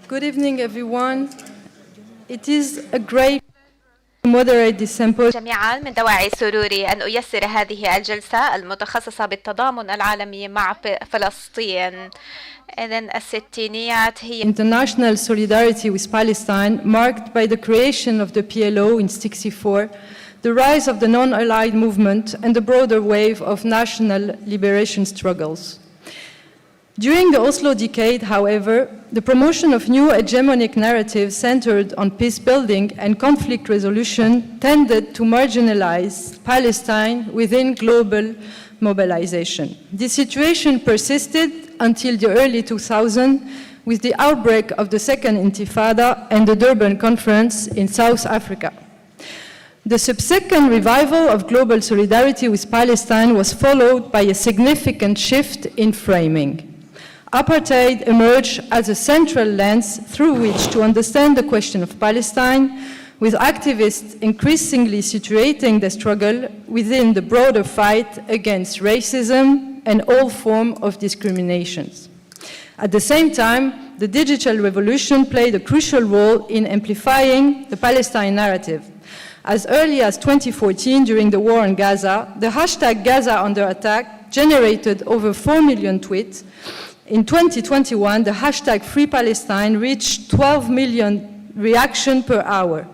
Good evening, everyone. It is a great to moderate this symposium. جميعا من دواعي سروري أن أيسر هذه الجلسة المتخصصة بالتضامن العالمي مع فلسطين. إذن الستينيات هي International solidarity with Palestine, marked by the creation of the PLO in '64, the rise of the non-allied movement, and the broader wave of national liberation struggles. During the Oslo decade, however, the promotion of new hegemonic narratives centered on peace building and conflict resolution tended to marginalize Palestine within global mobilization. This situation persisted until the early 2000s with the outbreak of the Second Intifada and the Durban Conference in South Africa. The subsequent revival of global solidarity with Palestine was followed by a significant shift in framing. Apartheid emerged as a central lens through which to understand the question of Palestine, with activists increasingly situating the struggle within the broader fight against racism and all forms of discriminations. At the same time, the digital revolution played a crucial role in amplifying the Palestine narrative. As early as 2014, during the war in Gaza, the hashtag Gaza under attack generated over 4 million tweets. In 2021, the hashtag Free Palestine reached 12 million reactions per hour.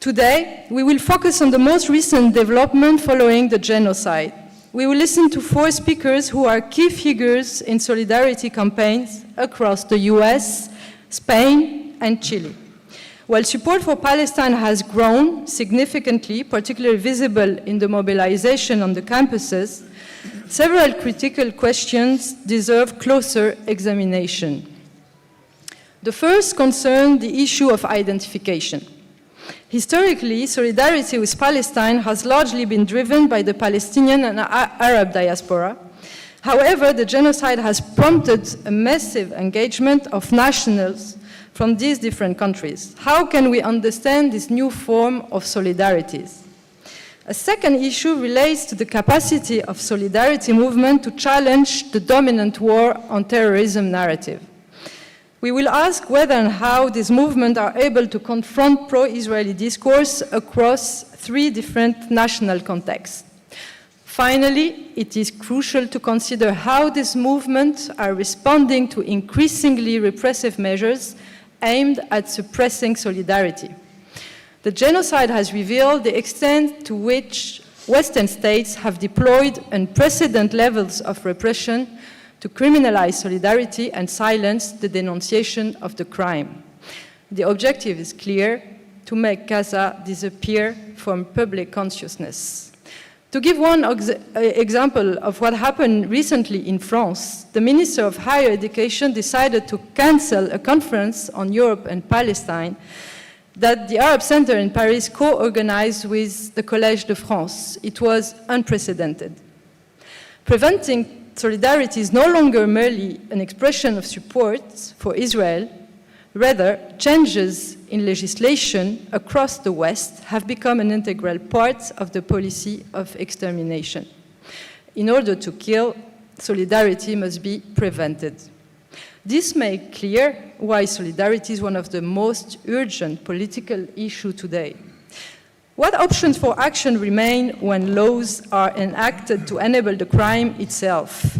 Today, we will focus on the most recent development following the genocide. We will listen to 4 speakers who are key figures in solidarity campaigns across the US, Spain, and Chile. While support for Palestine has grown significantly, particularly visible in the mobilization on the campuses, several critical questions deserve closer examination. The first concerns the issue of identification. Historically, solidarity with Palestine has largely been driven by the Palestinian and Arab diaspora. However, the genocide has prompted a massive engagement of nationals from these different countries. How can we understand this new form of solidarities? A second issue relates to the capacity of solidarity movement to challenge the dominant war on terrorism narrative. We will ask whether and how these movements are able to confront pro-Israeli discourse across 3 different national contexts. Finally, it is crucial to consider how these movements are responding to increasingly repressive measures aimed at suppressing solidarity. The genocide has revealed the extent to which Western states have deployed unprecedented levels of repression to criminalize solidarity and silence the denunciation of the crime. The objective is clear: to make Gaza disappear from public consciousness. To give one example of what happened recently in France, the Minister of Higher Education decided to cancel a conference on Europe and Palestine that the Arab Center in Paris co-organized with the Collège de France. It was unprecedented. Preventing solidarity is no longer merely an expression of support for Israel. Rather, changes in legislation across the West have become an integral part of the policy of extermination. In order to kill, solidarity must be prevented. This makes clear why solidarity is one of the most urgent political issues today. What options for action remain when laws are enacted to enable the crime itself?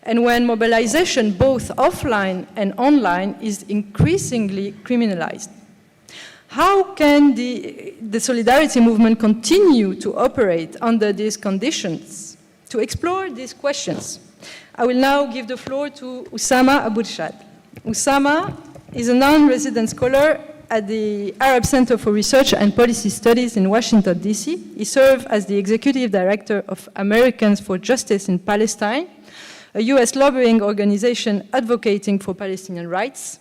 And when mobilization, both offline and online, is increasingly criminalized? How can the solidarity movement continue to operate under these conditions? To explore these questions, I will now give the floor to Osama Abukeshek. Osama is a non-resident scholar at the Arab Center for Research and Policy Studies in Washington, D.C. He served as the executive director of Americans for Justice in Palestine, a U.S. lobbying organization advocating for Palestinian rights.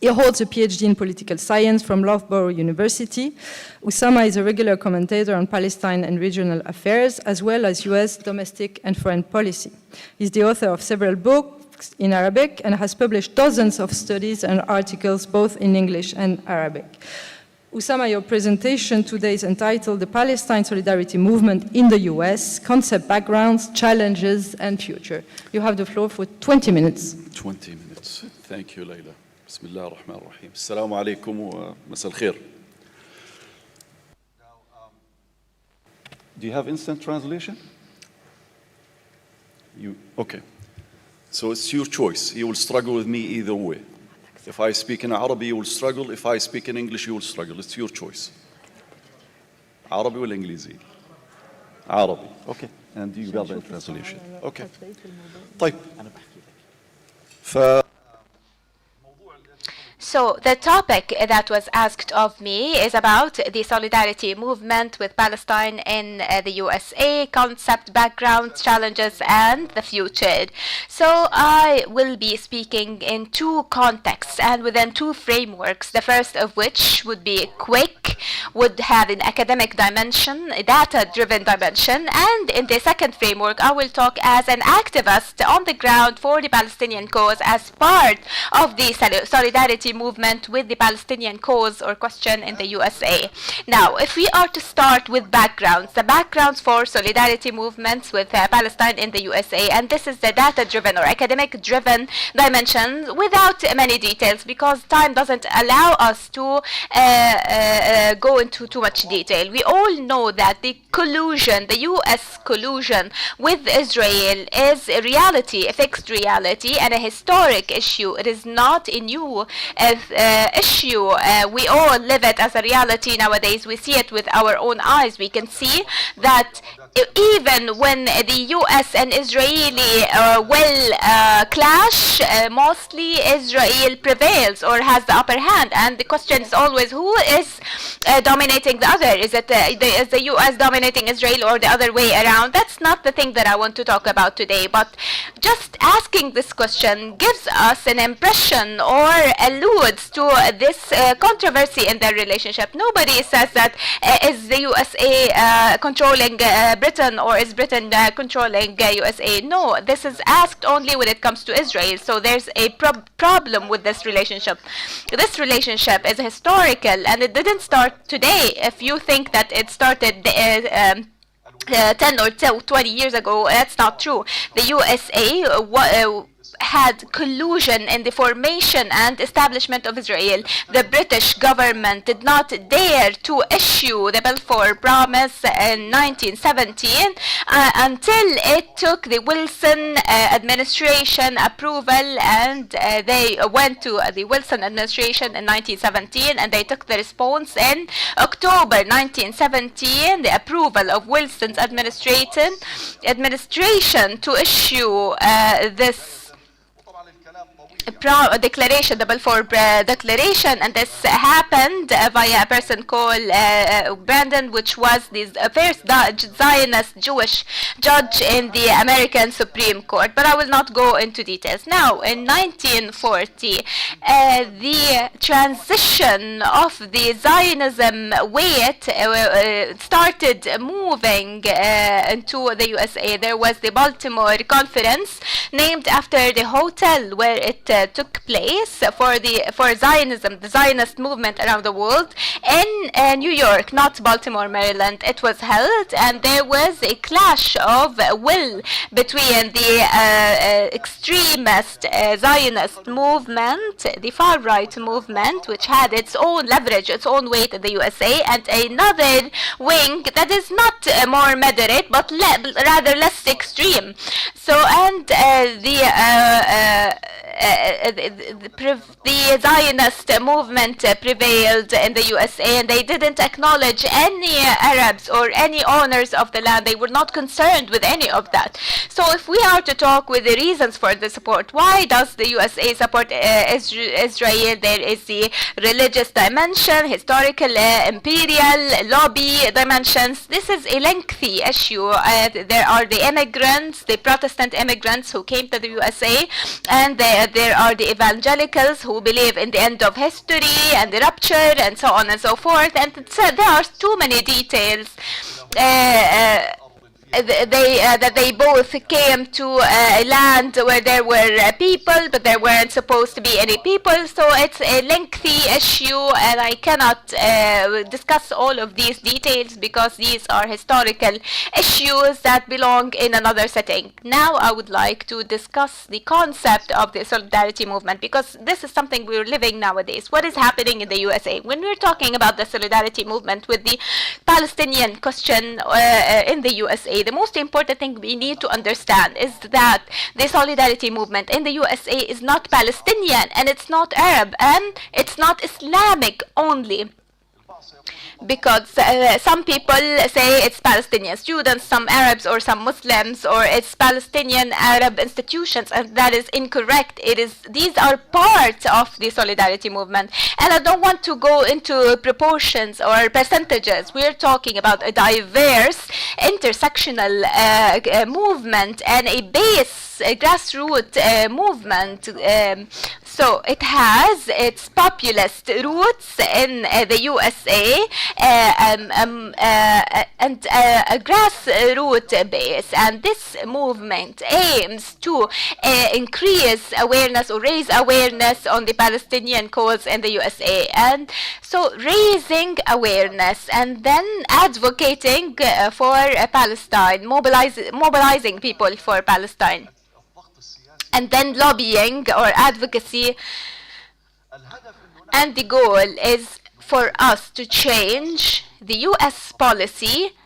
He holds a PhD in political science from Loughborough University. Osama is a regular commentator on Palestine and regional affairs, as well as U.S. domestic and foreign policy. He's the author of several books in Arabic and has published dozens of studies and articles, both in English and Arabic. Osama, your presentation today is entitled The Palestine Solidarity Movement in the U.S., Concept, Backgrounds, Challenges, and Future. You have the floor for 20 minutes. 20 minutes. Thank you, Layla. بسم الله الرحمن الرحيم. السلام عليكم ومساء الخير. Do you have instant translation? Okay. So it's your choice. You will struggle with me either way. If I speak in Arabic, you will struggle. If I speak in English, you will struggle. It's your choice. عربي ولا إنجليزي؟ عربي. Okay. And you got the translation. Okay. طيب. So the topic that was asked of me is about the solidarity movement with Palestine in the USA, concept, background, challenges, and the future. So I will be speaking in two contexts and within two frameworks. The first of which would be quick, would have an academic dimension, a data-driven dimension, and in the second framework I will talk as an activist on the ground for the Palestinian cause as part of the solidarity movement with the Palestinian cause or question in the USA. Now, if we are to start with backgrounds, the backgrounds for solidarity movements with Palestine in the USA, and this is the data-driven or academic-driven dimension without many details because time doesn't allow us to go into too much detail. We all know that the collusion, the US collusion with Israel is a reality, a fixed reality and a historic issue. It is not a new issue. We all live it as a reality nowadays. We see it with our own eyes. We can see that even when the US and Israeli will clash, mostly Israel prevails or has the upper hand. And the question is always who is dominating the other? Is the US dominating Israel or the other way around? That's not the thing that I want to talk about today. But just asking this question gives us an impression or alludes to this controversy in their relationship. Nobody says that is the USA controlling Britain or is Britain controlling USA. No, this is asked only when it comes to Israel. So there's a problem with this relationship. This relationship is historical and it didn't start today. If you think that it started 10 or 20 years ago, that's not true. The USA had collusion in the formation and establishment of Israel. The British government did not dare to issue the Balfour Promise in 1917 until it took the Wilson administration approval, and they went to the Wilson administration in 1917 and they took the response in October 1917, the approval of Wilson's administration to issue this declaration, the Balfour Declaration, and this happened via a person called Brandon, which was the first Zionist Jewish judge in the American Supreme Court. But I will not go into details. Now, in 1940, the transition of the Zionism weight started moving into the USA. There was the Baltimore Conference, named after the hotel where it took place for Zionism, the Zionist movement around the world, in New York, not Baltimore, Maryland. It was held, and there was a clash of will between the extremist Zionist movement, the far-right movement, which had its own leverage, its own weight in the USA, and another wing that is not more moderate, but rather less extreme. So, and the Zionist movement prevailed in the USA, and they didn't acknowledge any Arabs or any owners of the land. They were not concerned with any of that. So if we are to talk with the reasons for the support, why does the USA support Israel? There is the religious dimension, historical, imperial, lobby dimensions. This is a lengthy issue. There are the immigrants, the Protestant immigrants who came to the USA, and there are the evangelicals who believe in the end of history and the rapture and so on and so forth. And there are too many details. that they both came to a land where there were people, but there weren't supposed to be any people. So it's a lengthy issue, and I cannot discuss all of these details because these are historical issues that belong in another setting. Now I would like to discuss the concept of the solidarity movement, because this is something we're living nowadays. What is happening in the USA? When we're talking about the solidarity movement with the Palestinian question in the USA, the most important thing we need to understand is that the solidarity movement in the USA is not Palestinian, and it's not Arab, and it's not Islamic only. Because some people say it's Palestinian students, some Arabs or some Muslims, or it's Palestinian Arab institutions, and that is incorrect. These are part of the solidarity movement, and I don't want to go into proportions or percentages. We're talking about a diverse, intersectional movement and a grassroots movement. So it has its populist roots in the USA and a grassroots base. And this movement aims to increase awareness or raise awareness on the Palestinian cause in the USA. And so raising awareness and then advocating for Palestine, mobilizing people for Palestine, and then lobbying or advocacy. And the goal is for us to change the US policy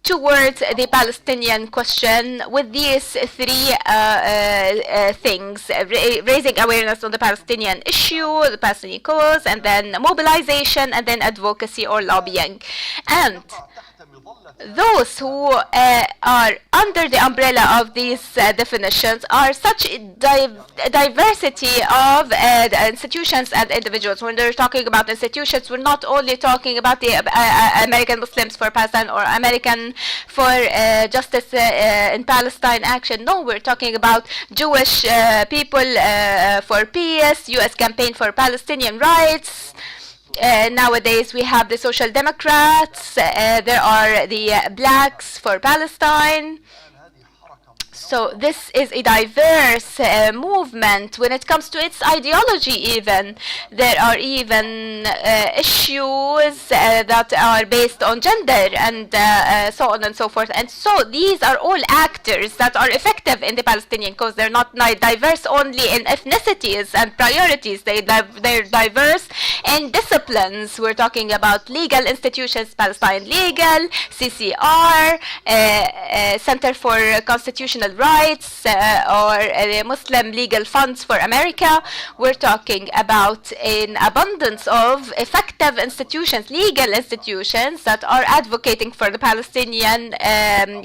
towards the Palestinian question with these three things: raising awareness on the Palestinian issue, the Palestinian cause, and then mobilization, and then advocacy or lobbying. And those who are under the umbrella of these definitions are such a diversity of institutions and individuals. When they're talking about institutions, we're not only talking about the American Muslims for Palestine or American for Justice in Palestine Action. No, we're talking about Jewish people for peace, U.S. Campaign for Palestinian Rights. Nowadays we have the Social Democrats, there are the Blacks for Palestine. So this is a diverse movement when it comes to its ideology even. There are even issues that are based on gender and so on and so forth. And so these are all actors that are effective in the Palestinian cause. They're not diverse only in ethnicities and priorities. They're diverse in disciplines. We're talking about legal institutions, Palestine Legal, CCR, Center for Constitutional Rights, or the Muslim Legal Funds for America. We're talking about an abundance of effective institutions, legal institutions that are advocating for the Palestinian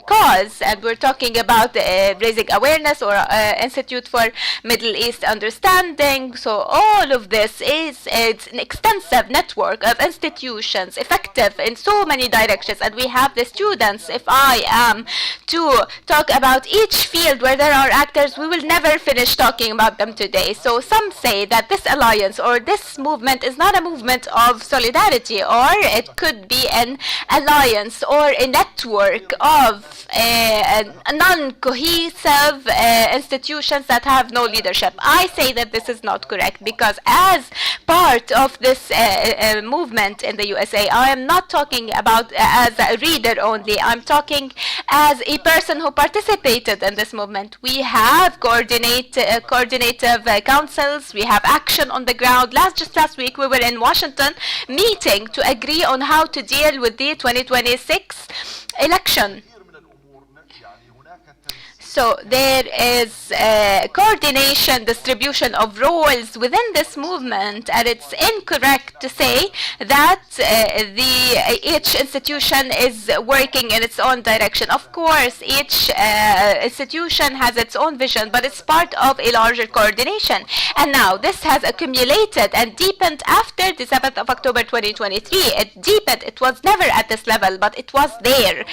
cause. And we're talking about raising awareness or Institute for Middle East Understanding. So all of this it's an extensive network of institutions effective in so many directions. And we have the students. If I am to talk about each field where there are actors, we will never finish talking about them today. So some say that this alliance or this movement is not a movement of solidarity, or it could be an alliance or a network of non-cohesive institutions that have no leadership. I say that this is not correct, because as part of this movement in the USA, I am not talking about as a reader only. I'm talking as a person who participated in this movement. We have coordinative councils. We have action on the ground. Just last week, we were in Washington meeting to agree on how to deal with the 2026 election. So there is coordination, distribution of roles within this movement, and it's incorrect to say that each institution is working in its own direction. Of course, each institution has its own vision, but it's part of a larger coordination. And now this has accumulated and deepened after the 7th of October 2023. It deepened. It was never at this level, but it was there.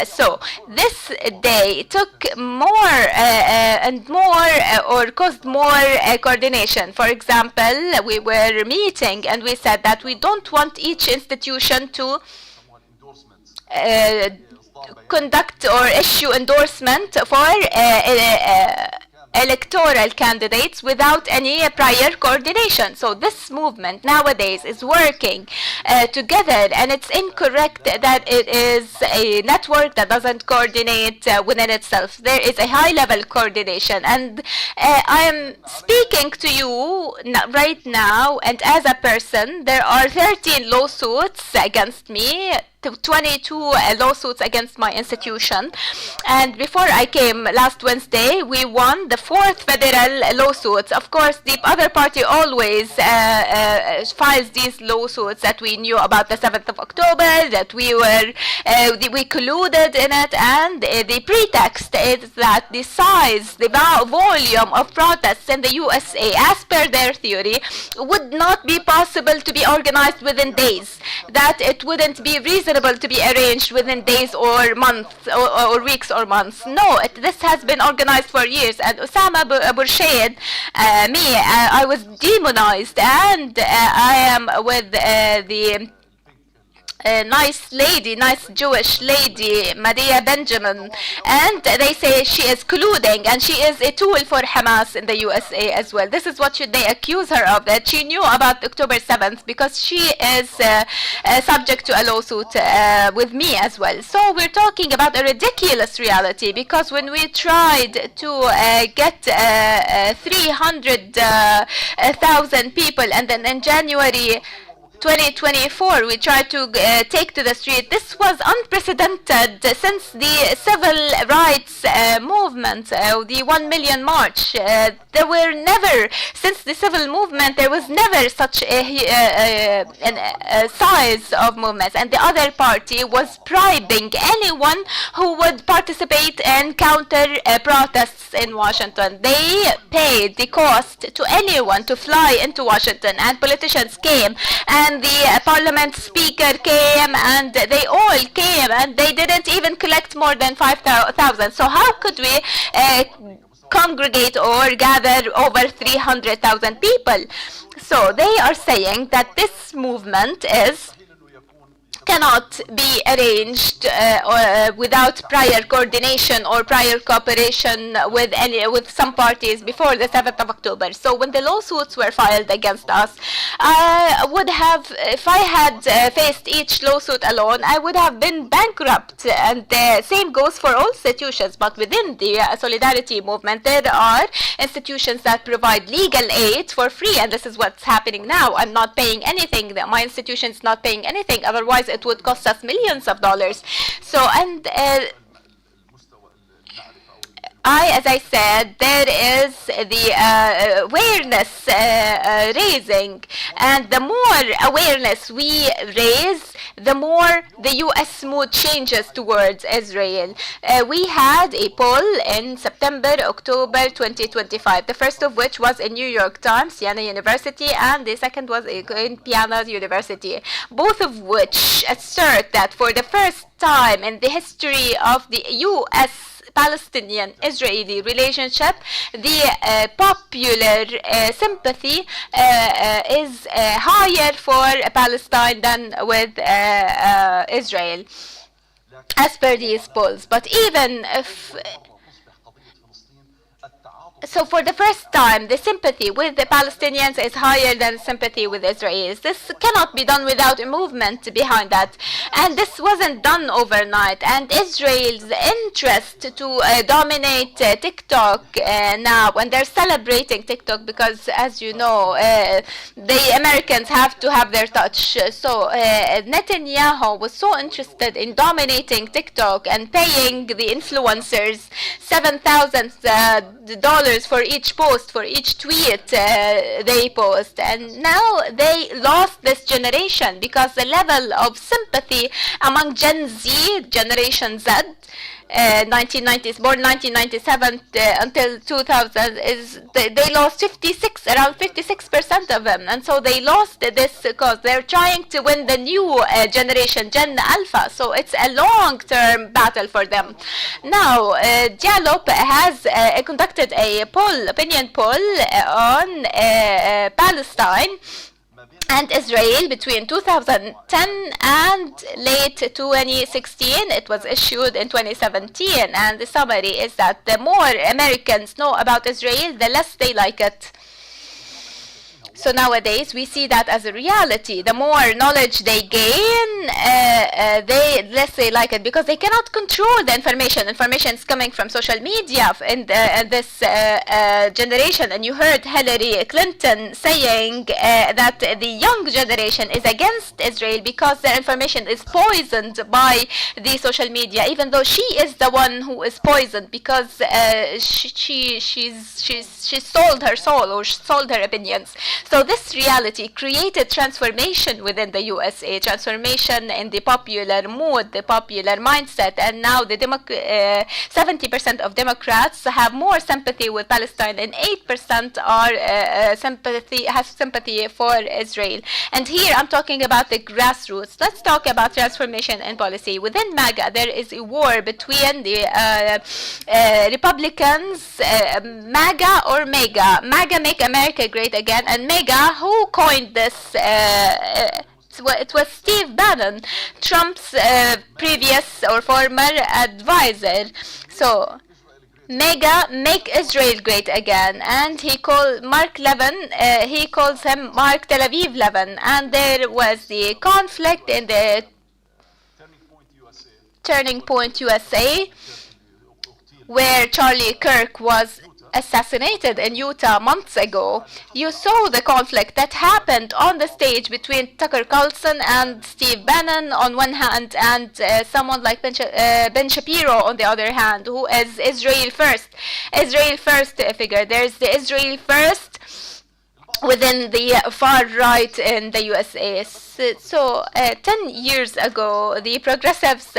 So this day took more and more or caused more coordination. For example, we were meeting and we said that we don't want each institution to conduct or issue endorsement for electoral candidates without any prior coordination. So this movement nowadays is working together, and it's incorrect that it is a network that doesn't coordinate within itself. There is a high-level coordination, and I am speaking to you right now, and as a person, there are 13 lawsuits against me, 22 lawsuits against my institution, and before I came last Wednesday, we won the 4th federal lawsuits. Of course, the other party always files these lawsuits that we knew about the 7th of October, that we colluded in it, and the pretext is that the size, the volume of protests in the USA, as per their theory, would not be possible to be organized within days, that it wouldn't be reasonable to be arranged within days or months or weeks or months. No, this has been organized for years. And Osama Irshaid, I was demonized, and I am with the nice Jewish lady, Maria Benjamin, and they say she is colluding and she is a tool for Hamas in the USA as well. This is what they accuse her of, that she knew about October 7th because she is subject to a lawsuit with me as well. So we're talking about a ridiculous reality, because when we tried to get 300,000 people, and then in January 2024, we tried to take to the street. This was unprecedented since the civil rights movement, the 1 million march. There were never, since the civil movement, there was never such a size of movements. And the other party was bribing anyone who would participate in counter protests in Washington. They paid the cost to anyone to fly into Washington, and politicians came, and the parliament speaker came, and they all came, and they didn't even collect more than 5,000. So how could we congregate or gather over 300,000 people? So they are saying that this movement cannot be arranged without prior coordination or prior cooperation with some parties before the 7th of October. So when the lawsuits were filed against us, I would have, if I had faced each lawsuit alone, I would have been bankrupt. And the same goes for all institutions. But within the Solidarity movement, there are institutions that provide legal aid for free, and this is what's happening now. I'm not paying anything. My institution is not paying anything. Otherwise, it would cost us millions of dollars. So, and as I said, there is the awareness raising, and the more awareness we raise, the more the U.S. mood changes towards Israel. We had a poll in September, October 2025, the first of which was in New York Times, Siena University, and the second was in Piana University, both of which assert that for the first time in the history of the U.S. Palestinian-Israeli relationship, the popular sympathy is higher for Palestine than with Israel, as per these polls. But even if so, for the first time, the sympathy with the Palestinians is higher than sympathy with Israelis. This cannot be done without a movement behind that. And this wasn't done overnight. And Israel's interest to dominate TikTok now, and they're celebrating TikTok because, as you know, the Americans have to have their touch. So Netanyahu was so interested in dominating TikTok and paying the influencers $7,000 for each post, for each tweet they post. And now they lost this generation because the level of sympathy among Gen Z, Generation Z, 1990s, born 1997 until 2000, they lost around 56% of them. And so they lost this because they're trying to win the new generation, Gen Alpha. So it's a long-term battle for them. Now, Diallo has conducted a opinion poll on Palestine. and Israel between 2010 and late 2016. It was issued in 2017, and the summary is that the more Americans know about Israel, the less they like it. So nowadays we see that as a reality. The more knowledge they gain, the less they like it, because they cannot control the information. Information is coming from social media in this generation. And you heard Hillary Clinton saying that the young generation is against Israel because their information is poisoned by the social media, even though she is the one who is poisoned, because she sold her soul, or sold her opinions. So this reality created transformation within the USA, transformation in the popular mood, the popular mindset, and now the 70% of Democrats have more sympathy with Palestine, and 8% are have sympathy for Israel. And here I'm talking about the grassroots. Let's talk about transformation in policy. Within MAGA, there is a war between the Republicans, MAGA or MEGA. MAGA, Make America Great Again, and MEGA, who coined this? It was Steve Bannon, Trump's previous or former advisor. So MEGA, Make Israel Great Again, and he called Mark Levin, he calls him Mark Tel Aviv Levin, and there was the conflict in the Turning Point USA, where Charlie Kirk was assassinated in Utah months ago. You saw the conflict that happened on the stage between Tucker Carlson and Steve Bannon on one hand, and someone like Ben Shapiro on the other hand, who is Israel First figure. There's the Israel First within the far right in the USA. So 10 years ago, the progressives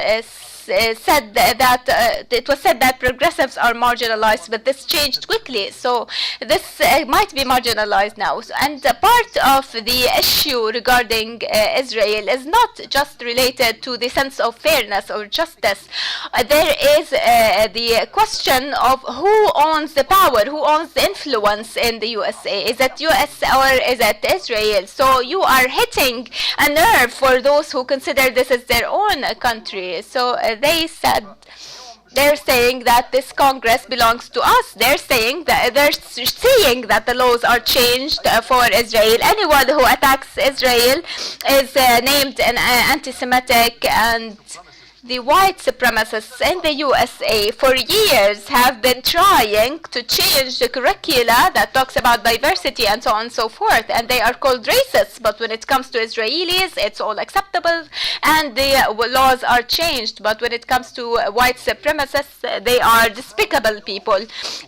said that it was said that progressives are marginalized, but this changed quickly. So this might be marginalized now. And part of the issue regarding Israel is not just related to the sense of fairness or justice. There is the question of who owns the power, who owns the influence in the USA. Is it US or is it Israel? So you are hitting a nerve for those who consider this as their own country. So they're saying that this Congress belongs to us. They're saying that the laws are changed for Israel. Anyone who attacks Israel is named an anti-Semitic, and the white supremacists in the USA for years have been trying to change the curricula that talks about diversity and so on and so forth, and they are called racists. But when it comes to Israelis, it's all acceptable and the laws are changed. But when it comes to white supremacists, they are despicable people.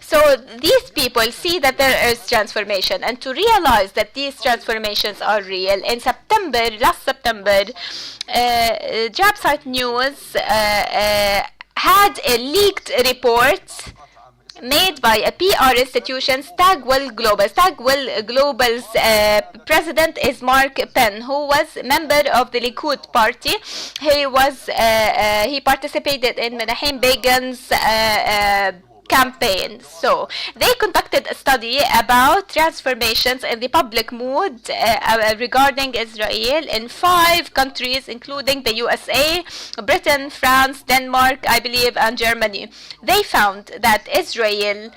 So these people see that there is transformation, and to realize that these transformations are real, in September, last September, Job Site News had a leaked report made by a PR institution, Stagwell Global. Stagwell Global's president is Mark Penn, who was a member of the Likud party. He participated in Menachem Begin's campaign. So they conducted a study about transformations in the public mood regarding Israel in 5 countries, including the USA, Britain, France, Denmark, I believe, and Germany. They found that Israel,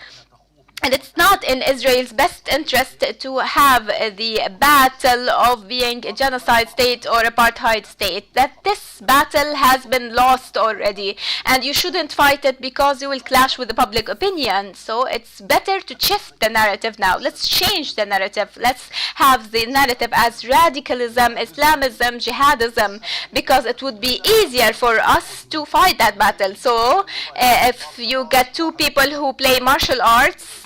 and it's not in Israel's best interest to have the battle of being a genocide state or apartheid state, that this battle has been lost already, and you shouldn't fight it because you will clash with the public opinion. So it's better to shift the narrative now. Let's change the narrative. Let's have the narrative as radicalism, Islamism, jihadism, because it would be easier for us to fight that battle. So if you get 2 people who play martial arts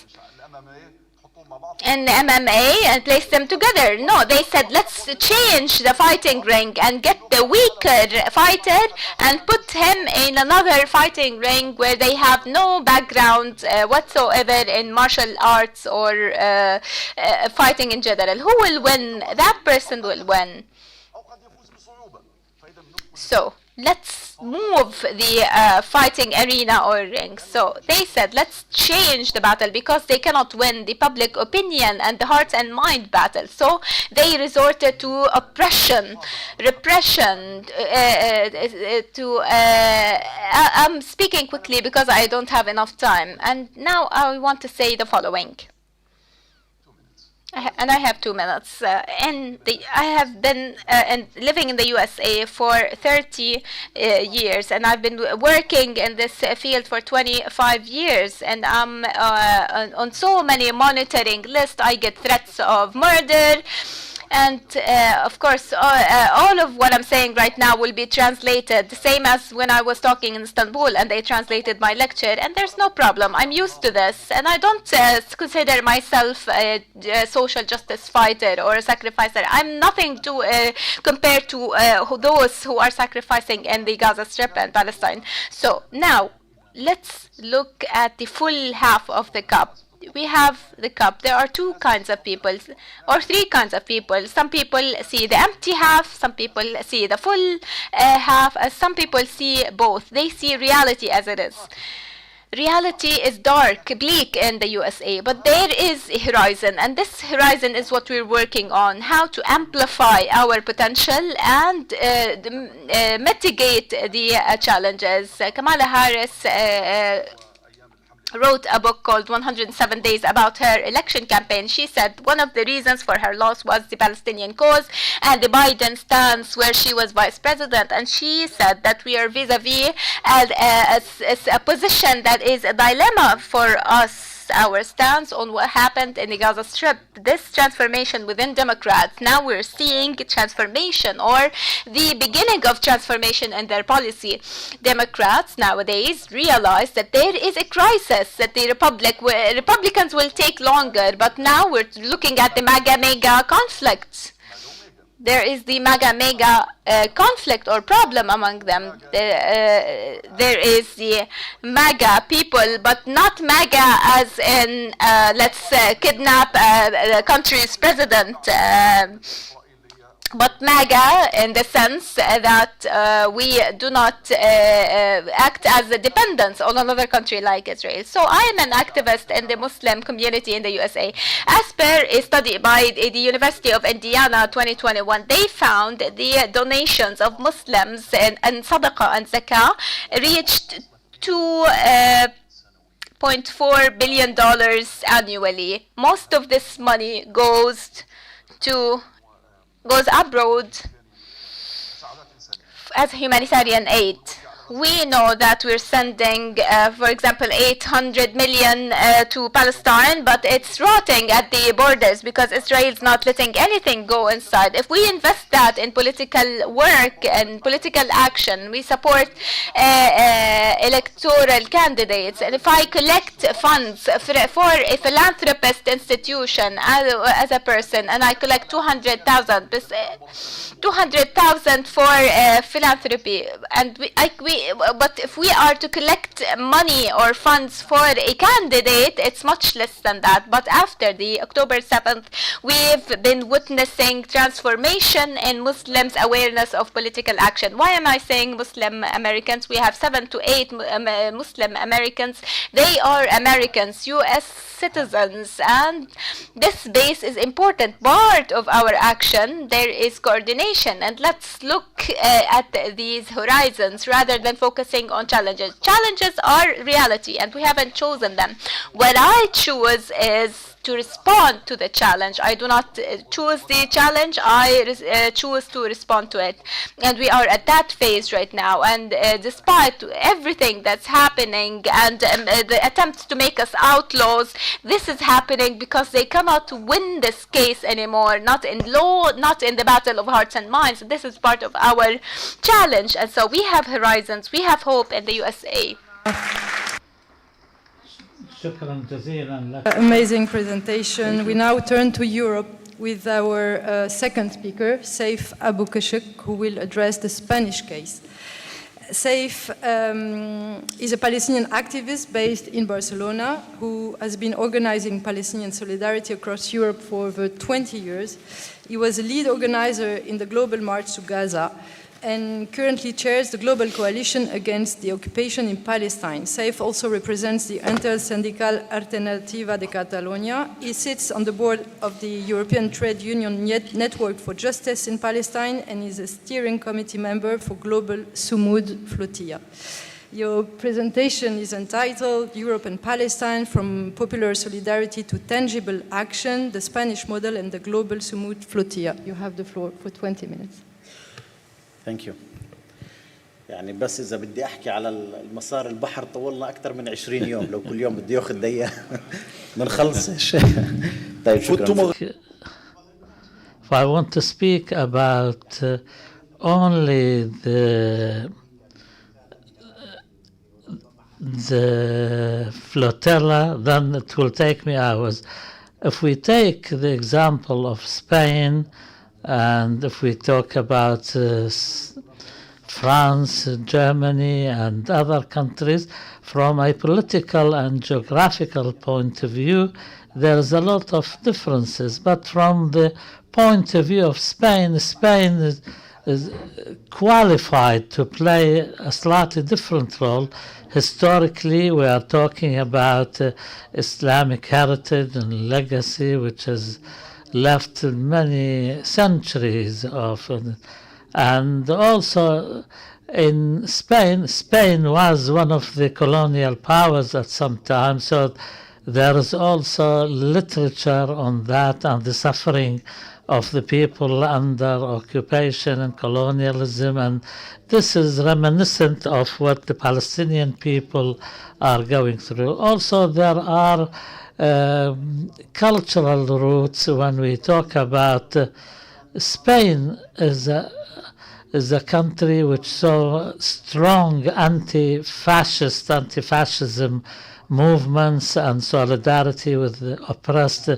in MMA and place them together. No, they said, let's change the fighting ring and get the weaker fighter and put him in another fighting ring where they have no background whatsoever in martial arts or fighting in general. Who will win? That person will win. So let's move the fighting arena or ring. So they said, let's change the battle because they cannot win the public opinion and the heart and mind battle. So they resorted to oppression, repression, I'm speaking quickly because I don't have enough time. And now I want to say the following. And I have 2 minutes. I have been living in the USA for 30 years, and I've been working in this field for 25 years, and I'm on so many monitoring lists. I get threats of murder. And of course, all of what I'm saying right now will be translated, the same as when I was talking in Istanbul and they translated my lecture. And there's no problem. I'm used to this. And I don't consider myself a social justice fighter or a sacrificer. I'm nothing to compare to those who are sacrificing in the Gaza Strip and Palestine. So now, let's look at the full half of the cup. We have the cup. There are 2 kinds of people, or 3 kinds of people. Some people see the empty half, some people see the full half, and some people see both. They see reality as it is. Reality is dark, bleak in the USA, but there is a horizon, and this horizon is what we're working on, how to amplify our potential and mitigate the challenges. Kamala Harris wrote a book called 107 Days about her election campaign. She said one of the reasons for her loss was the Palestinian cause and the Biden stance where she was vice president. And she said that we are vis-a-vis a position that is a dilemma for us. Our stance on what happened in the Gaza Strip, this transformation within Democrats. Now we're seeing transformation or the beginning of transformation in their policy. Democrats nowadays realize that there is a crisis, that the Republicans will take longer, but now we're looking at the mega conflict. There is the mega conflict or problem among them. There is the MAGA people, but not MAGA as in let's kidnap the country's president. But MAGA in the sense that we do not act as a dependence on another country like Israel. So I am an activist in the Muslim community in the USA. As per a study by the University of Indiana 2021, they found the donations of Muslims and Sadaqah and Zakah reached $2.4 billion annually. Most of this money goes abroad as humanitarian aid. We know that we're sending, for example, 800 million to Palestine, but it's rotting at the borders because Israel's not letting anything go inside. If we invest that in political work and political action, we support electoral candidates. And if I collect funds for a philanthropist institution as a person, and I collect 200,000 for philanthropy, and but if we are to collect money or funds for a candidate, it's much less than that. But after the October 7th, we've been witnessing transformation in Muslims' awareness of political action. Why am I saying Muslim Americans? We have 7 to 8 Muslim Americans. They are Americans, U.S. citizens, and this base is important part of our action. There is coordination, and let's look at these horizons rather than focusing on challenges. Challenges are reality, and we haven't chosen them. What I choose is to respond to the challenge. I do not choose the challenge, I choose to respond to it. And we are at that phase right now, and despite everything that's happening and the attempts to make us outlaws, this is happening because they cannot win this case anymore, not in law, not in the battle of hearts and minds. This is part of our challenge, and so we have horizons, we have hope in the USA. Amazing presentation. We now turn to Europe with our second speaker, Saif Abukeshek, who will address the Spanish case. Saif is a Palestinian activist based in Barcelona who has been organizing Palestinian solidarity across Europe for over 20 years. He was a lead organizer in the Global March to Gaza, and currently chairs the Global Coalition Against the Occupation in Palestine. Saif also represents the Intersindical Alternativa de Catalunya. He sits on the board of the European Trade Union Network for Justice in Palestine and is a steering committee member for Global Sumud Flotilla. Your presentation is entitled Europe and Palestine, From Popular Solidarity to Tangible Action, the Spanish Model and the Global Sumud Flotilla. You have the floor for 20 minutes. ثانك يو. يعني بس إذا بدي أحكي على المسار البحر طولنا أكثر من 20 يوم، لو كل يوم بدي ياخذ دقيقة ما نخلصش. طيب شكرا. I want to speak about only the flotilla, then it will take me hours. If we take the example of Spain, and if we talk about France, Germany, and other countries, from a political and geographical point of view, there's a lot of differences. But from the point of view of Spain, Spain is qualified to play a slightly different role. Historically, we are talking about Islamic heritage and legacy, which has left many centuries of, and also in Spain was one of the colonial powers at some time, so there is also literature on that and the suffering of the people under occupation and colonialism, and this is reminiscent of what the Palestinian people are going through. Also, there are cultural roots when we talk about Spain is a country which saw strong anti-fascism movements and solidarity with the oppressed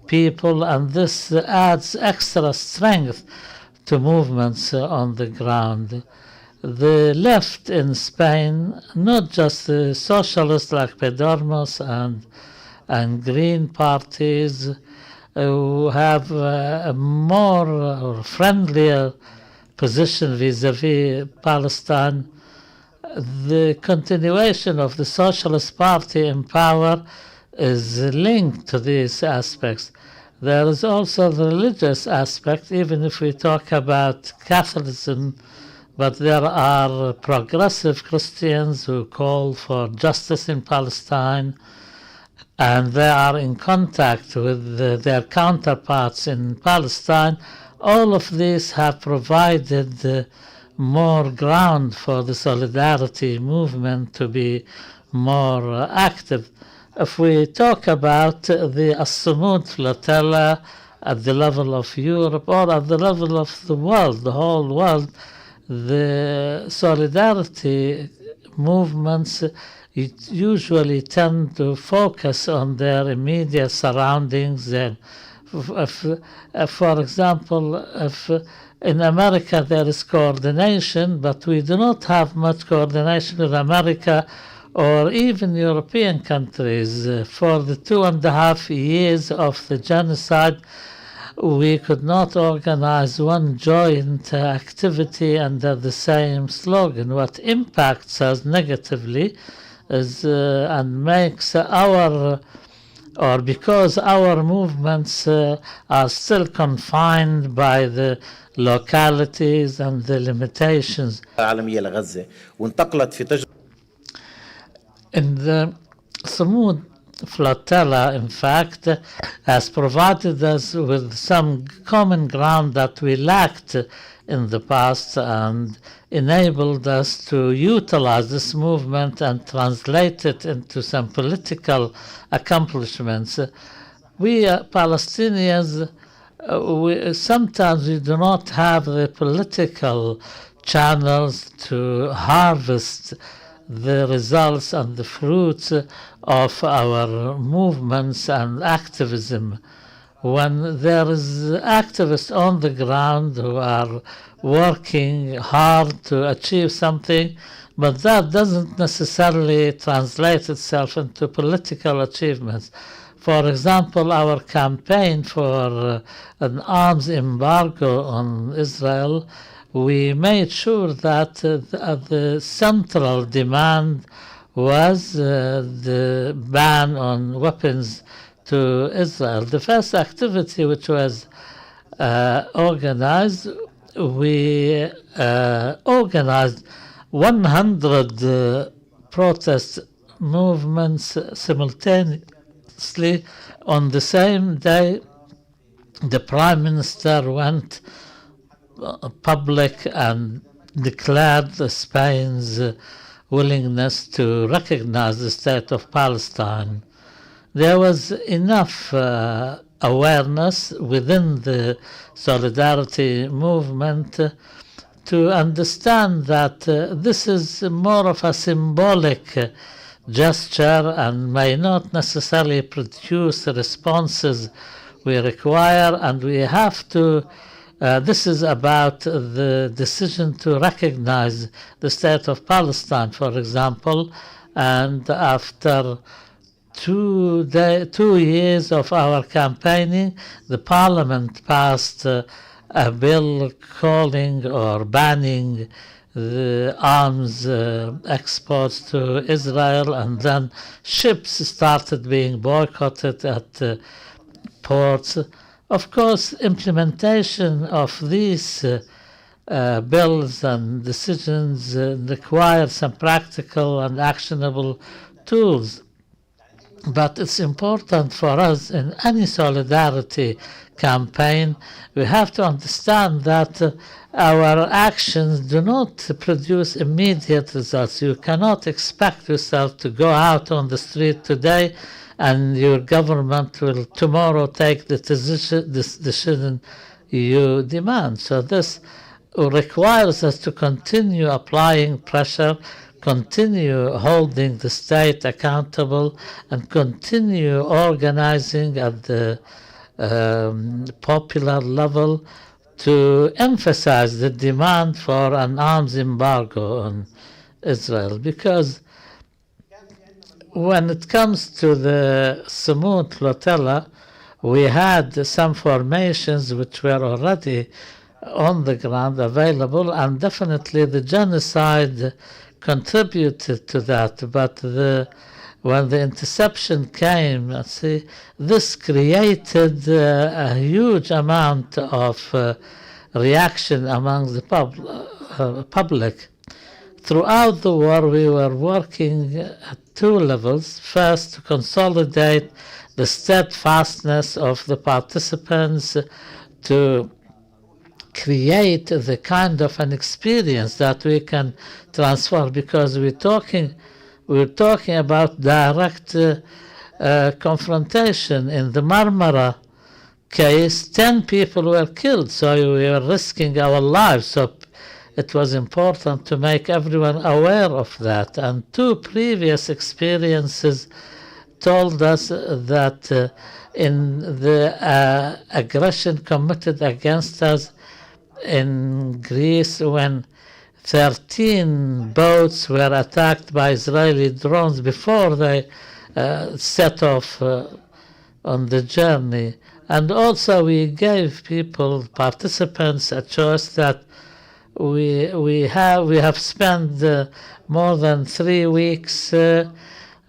people, and this adds extra strength to movements on the ground. The left in Spain, not just the socialists like Podemos and Green parties, who have a more or friendlier position vis-à-vis Palestine, the continuation of the Socialist Party in power is linked to these aspects. There is also the religious aspect, even if we talk about Catholicism, but there are progressive Christians who call for justice in Palestine, and they are in contact with their counterparts in Palestine. All of these have provided more ground for the solidarity movement to be more active. If we talk about the As-Sumud flotilla at the level of Europe or at the level of the world, the whole world, the solidarity movements usually tend to focus on their immediate surroundings. For example, if in America there is coordination, but we do not have much coordination with America or even European countries. For the 2.5 years of the genocide, we could not organize one joint activity under the same slogan. What impacts us negatively is and makes our, or because our movements are still confined by the localities and the limitations. عالمية لغزة وانتقلت في تجربة. In the Sumud flotilla, in fact, has provided us with some common ground that we lacked in the past and enabled us to utilize this movement and translate it into some political accomplishments. We Palestinians, sometimes we do not have the political channels to harvest the results and the fruits of our movements and activism. When there is activists on the ground who are working hard to achieve something, but that doesn't necessarily translate itself into political achievements. For example, our campaign for an arms embargo on Israel we made sure that the central demand was the ban on weapons to Israel. The first activity which was organized, we organized 100 protest movements simultaneously. On the same day, the Prime Minister went public and declared Spain's willingness to recognize the state of Palestine. There was enough awareness within the solidarity movement to understand that this is more of a symbolic gesture and may not necessarily produce the responses we require, and we have to this is about the decision to recognize the state of Palestine, for example, and after 2 years of our campaigning, the parliament passed a bill calling or banning the arms exports to Israel, and then ships started being boycotted at ports. Of course, implementation of these bills and decisions require some practical and actionable tools. But it's important for us in any solidarity campaign, we have to understand that our actions do not produce immediate results. You cannot expect yourself to go out on the street today and your government will tomorrow take this decision you demand. So this requires us to continue applying pressure, continue holding the state accountable, and continue organizing at the popular level to emphasize the demand for an arms embargo on Israel. Because when it comes to the Samud flotilla, we had some formations which were already on the ground available, and definitely the genocide contributed to that. But when the interception came, this created a huge amount of reaction among the public. Throughout the war, we were working at two levels. First, to consolidate the steadfastness of the participants, to create the kind of an experience that we can transfer, because we're talking about direct confrontation. In the Marmara case, 10 people were killed, so we were risking our lives. So it was important to make everyone aware of that. And two previous experiences told us that in the aggression committed against us in Greece, when 13 boats were attacked by Israeli drones before they set off on the journey. And also we gave participants a choice that we have spent more than 3 weeks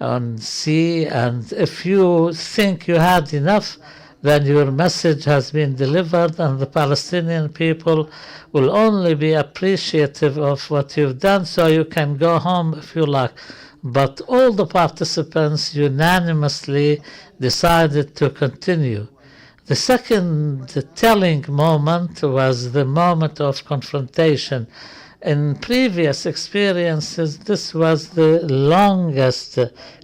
on sea, and if you think you had enough, then your message has been delivered, and the Palestinian people will only be appreciative of what you've done, so you can go home if you like. But all the participants unanimously decided to continue. The second telling moment was the moment of confrontation. In previous experiences, this was the longest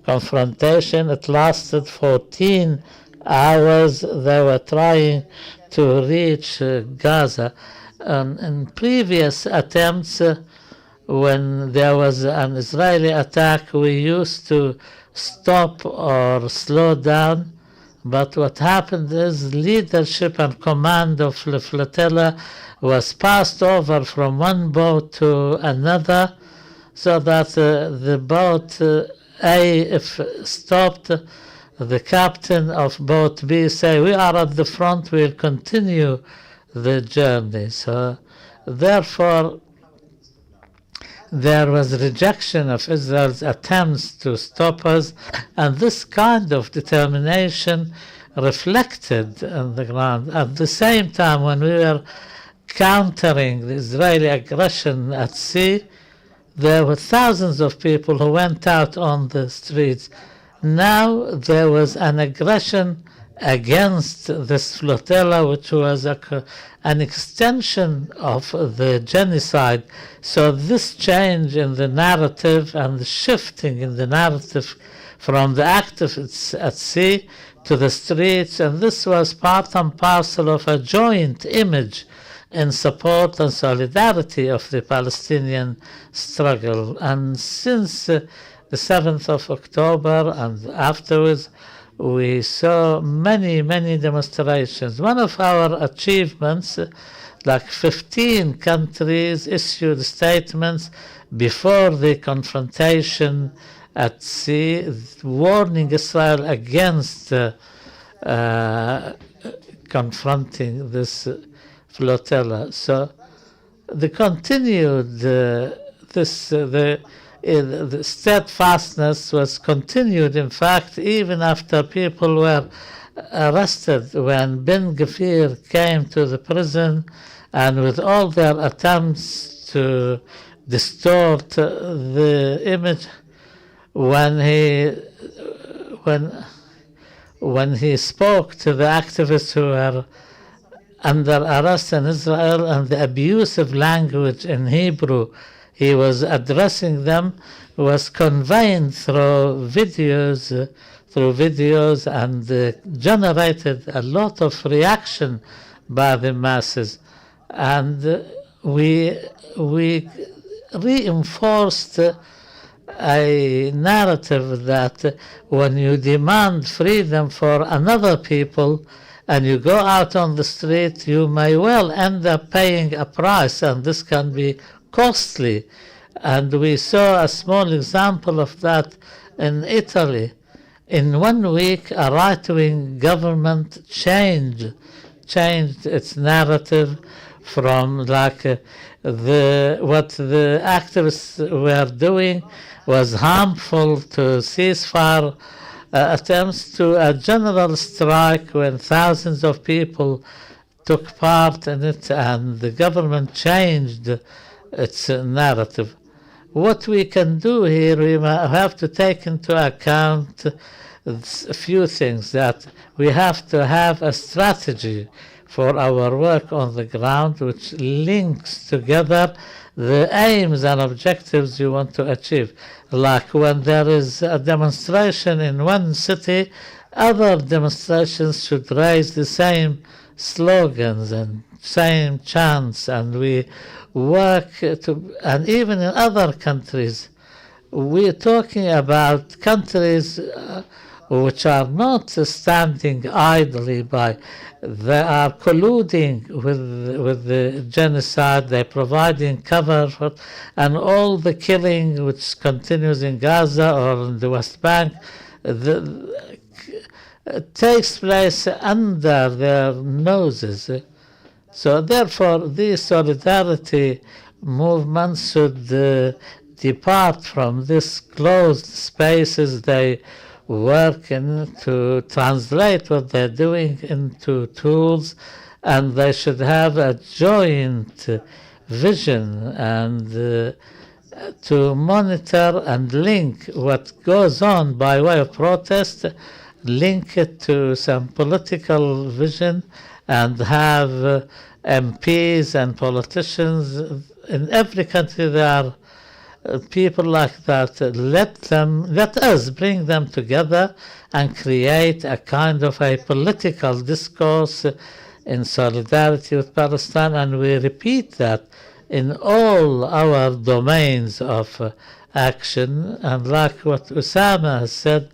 confrontation. It lasted 14 hours. They were trying to reach Gaza. In previous attempts, when there was an Israeli attack, we used to stop or slow down. But what happened is leadership and command of the flotilla was passed over from one boat to another, so that the boat A, if stopped, the captain of boat B say, "We are at the front, we'll continue the journey." So Therefore, there was rejection of Israel's attempts to stop us, and this kind of determination reflected on the ground. At the same time, when we were countering the Israeli aggression at sea, there were thousands of people who went out on the streets. Now there was an aggression against this flotilla, which was an extension of the genocide. So this change in the narrative and the shifting in the narrative from the activists at sea to the streets, and this was part and parcel of a joint image in support and solidarity of the Palestinian struggle. And since the 7th of October and afterwards, we saw many, many demonstrations. One of our achievements, like 15 countries issued statements before the confrontation at sea, warning Israel against confronting this flotilla. So the continued the steadfastness was continued, in fact, even after people were arrested. When Ben Gvir came to the prison, and with all their attempts to distort the image, when he spoke to the activists who were under arrest in Israel, and the abusive language in Hebrew he was addressing them was conveyed through videos, and generated a lot of reaction by the masses. And we reinforced a narrative that when you demand freedom for another people and you go out on the street, you may well end up paying a price, and this can be costly. And we saw a small example of that in Italy. In 1 week, a right-wing government changed its narrative from what the activists were doing was harmful to ceasefire attempts, to a general strike when thousands of people took part in it, and the government changed its narrative. What we can do here, we have to take into account a few things, that we have to have a strategy for our work on the ground which links together the aims and objectives you want to achieve. Like when there is a demonstration in one city, other demonstrations should raise the same slogans and same chants, and we work to, and even in other countries, we're talking about countries which are not standing idly by. They are colluding with the genocide. They're providing cover for, and all the killing which continues in Gaza or in the West Bank takes place under their noses. So therefore, these solidarity movements should depart from these closed spaces they work in to translate what they're doing into tools, and they should have a joint vision and to monitor and link what goes on by way of protest, link it to some political vision, and have MPs and politicians in every country. There are people like that. Let us bring them together and create a kind of a political discourse in solidarity with Palestine, and we repeat that in all our domains of action. And like what Osama has said,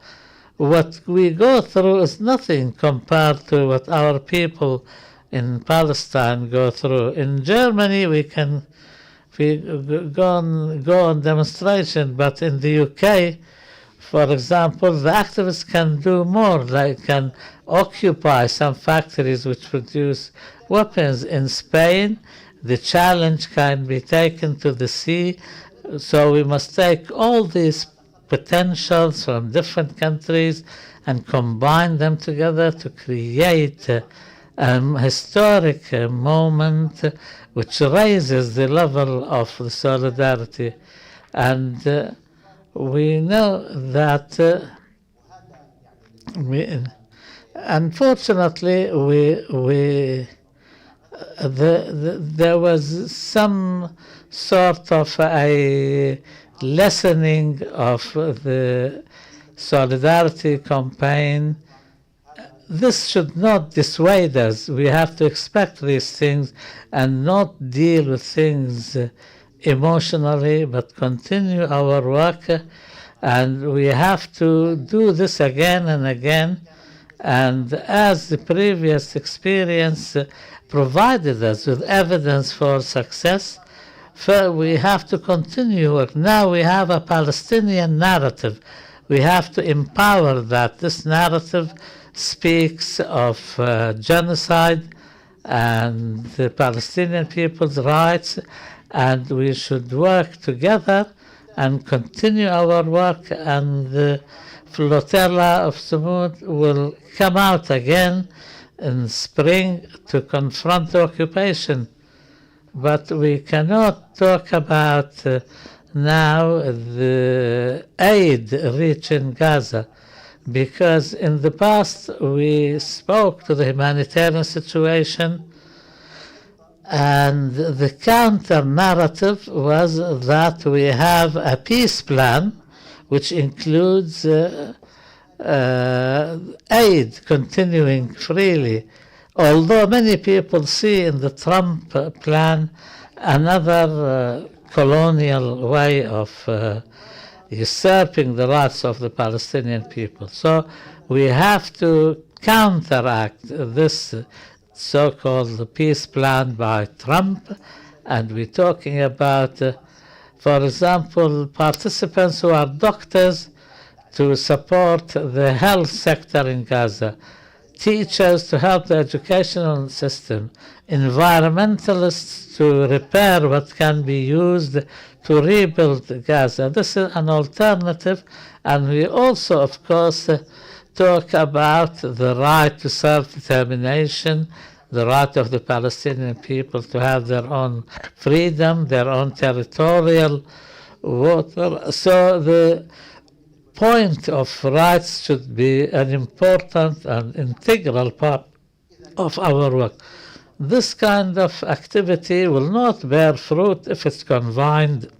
what we go through is nothing compared to what our people in Palestine go through. In Germany, we go on demonstration, but in the UK, for example, the activists can do more. They can occupy some factories which produce weapons. In Spain, the challenge can be taken to the sea. So we must take all these potentials from different countries and combine them together to create a historic moment which raises the level of the solidarity. And we know that unfortunately there was some sort of a lessening of the solidarity campaign. This should not dissuade us. We have to expect these things and not deal with things emotionally, but continue our work. And we have to do this again and again. And as the previous experience provided us with evidence for success, we have to continue work. Now we have a Palestinian narrative. We have to empower that. This narrative speaks of genocide and the Palestinian people's rights, and we should work together and continue our work, and the flotilla of Samud will come out again in spring to confront the occupation. But we cannot talk about now the aid reaching Gaza, because in the past we spoke to the humanitarian situation, and the counter narrative was that we have a peace plan which includes aid continuing freely, although many people see in the Trump plan another colonial way of usurping the rights of the Palestinian people. So we have to counteract this so-called peace plan by Trump, and we're talking about, for example, participants who are doctors to support the health sector in Gaza, teachers to help the educational system, environmentalists to repair what can be used to rebuild Gaza. This is an alternative, and we also, of course, talk about the right to self-determination, the right of the Palestinian people to have their own freedom, their own territorial water. So the point of rights should be an important and integral part of our work. This kind of activity will not bear fruit if it's confined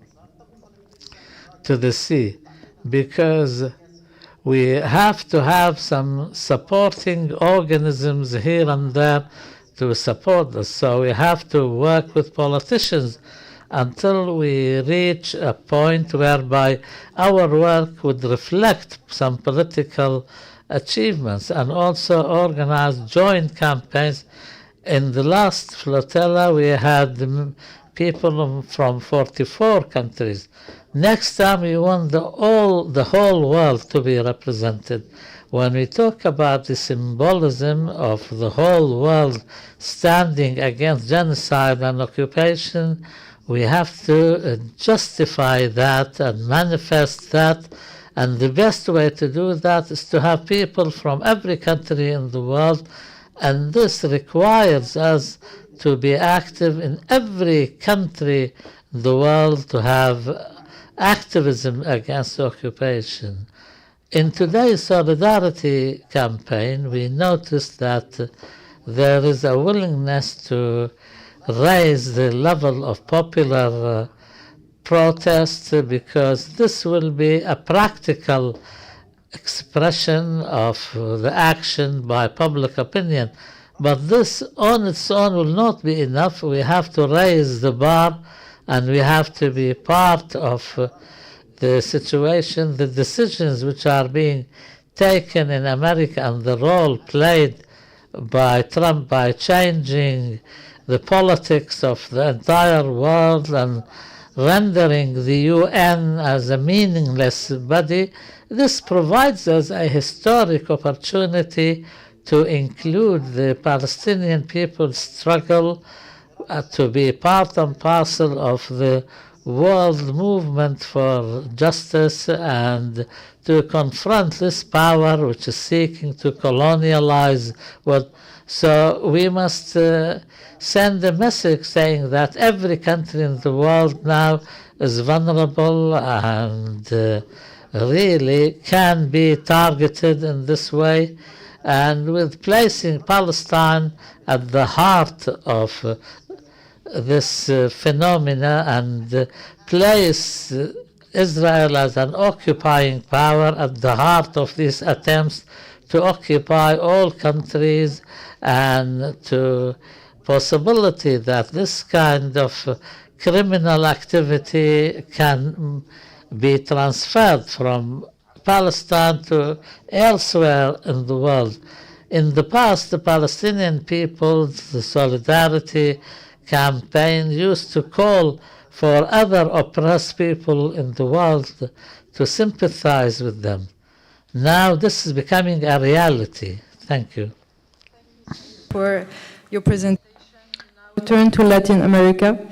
to the sea, because we have to have some supporting organisms here and there to support us. So we have to work with politicians until we reach a point whereby our work would reflect some political achievements, and also organize joint campaigns. In the last flotilla, we had people from 44 countries. Next time, we want the whole world to be represented. When we talk about the symbolism of the whole world standing against genocide and occupation, we have to justify that and manifest that. And the best way to do that is to have people from every country in the world. And this requires us to be active in every country in the world, to have activism against occupation. In today's solidarity campaign, we noticed that there is a willingness to raise the level of popular protest, because this will be a practical expression of the action by public opinion. But this on its own will not be enough. We have to raise the bar, and we have to be part of the situation, the decisions which are being taken in America, and the role played by Trump by changing the politics of the entire world and rendering the UN as a meaningless body. This provides us a historic opportunity to include the Palestinian people's struggle to be part and parcel of the world movement for justice and to confront this power which is seeking to colonialize what. So we must send a message saying that every country in the world now is vulnerable and really can be targeted in this way, and with placing Palestine at the heart of this phenomena and place Israel as an occupying power at the heart of these attempts to occupy all countries, and to possibility that this kind of criminal activity can be transferred from Palestine to elsewhere in the world. In the past, the Palestinian people's solidarity campaign used to call for other oppressed people in the world to sympathize with them. Now this is becoming a reality. Thank you. For your presentation. Now turn to Latin America.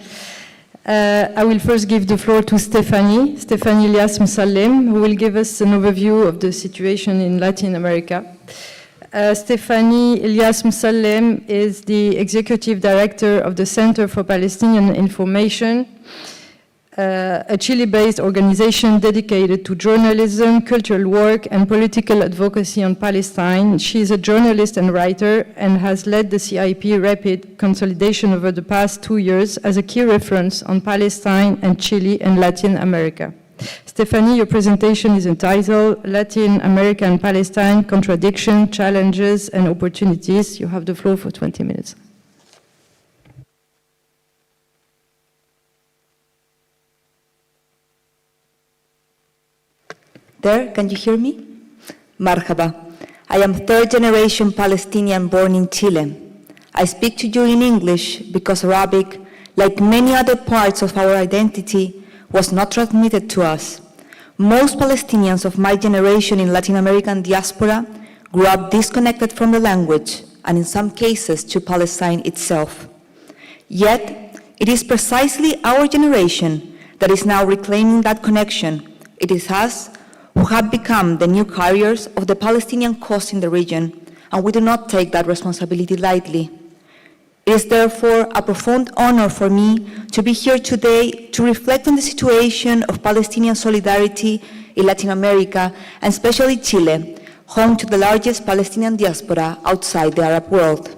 I will first give the floor to Stephanie Elías Musalem, who will give us an overview of the situation in Latin America. Stephanie Elías Musalem is the Executive Director of the Center for Palestinian Information, a Chile-based organization dedicated to journalism, cultural work, and political advocacy on Palestine. She is a journalist and writer and has led the CIP Rapid Consolidation over the past 2 years as a key reference on Palestine and Chile and Latin America. Stephanie, your presentation is entitled Latin America and Palestine, Contradiction, Challenges, and Opportunities. You have the floor for 20 minutes. There, can you hear me? Marhaba. I am third-generation Palestinian born in Chile. I speak to you in English because Arabic, like many other parts of our identity, was not transmitted to us. Most Palestinians of my generation in Latin American diaspora grew up disconnected from the language, and in some cases to Palestine itself. Yet, it is precisely our generation that is now reclaiming that connection. It is us who have become the new carriers of the Palestinian cause in the region, and we do not take that responsibility lightly. It is therefore a profound honor for me to be here today to reflect on the situation of Palestinian solidarity in Latin America, and especially Chile, home to the largest Palestinian diaspora outside the Arab world.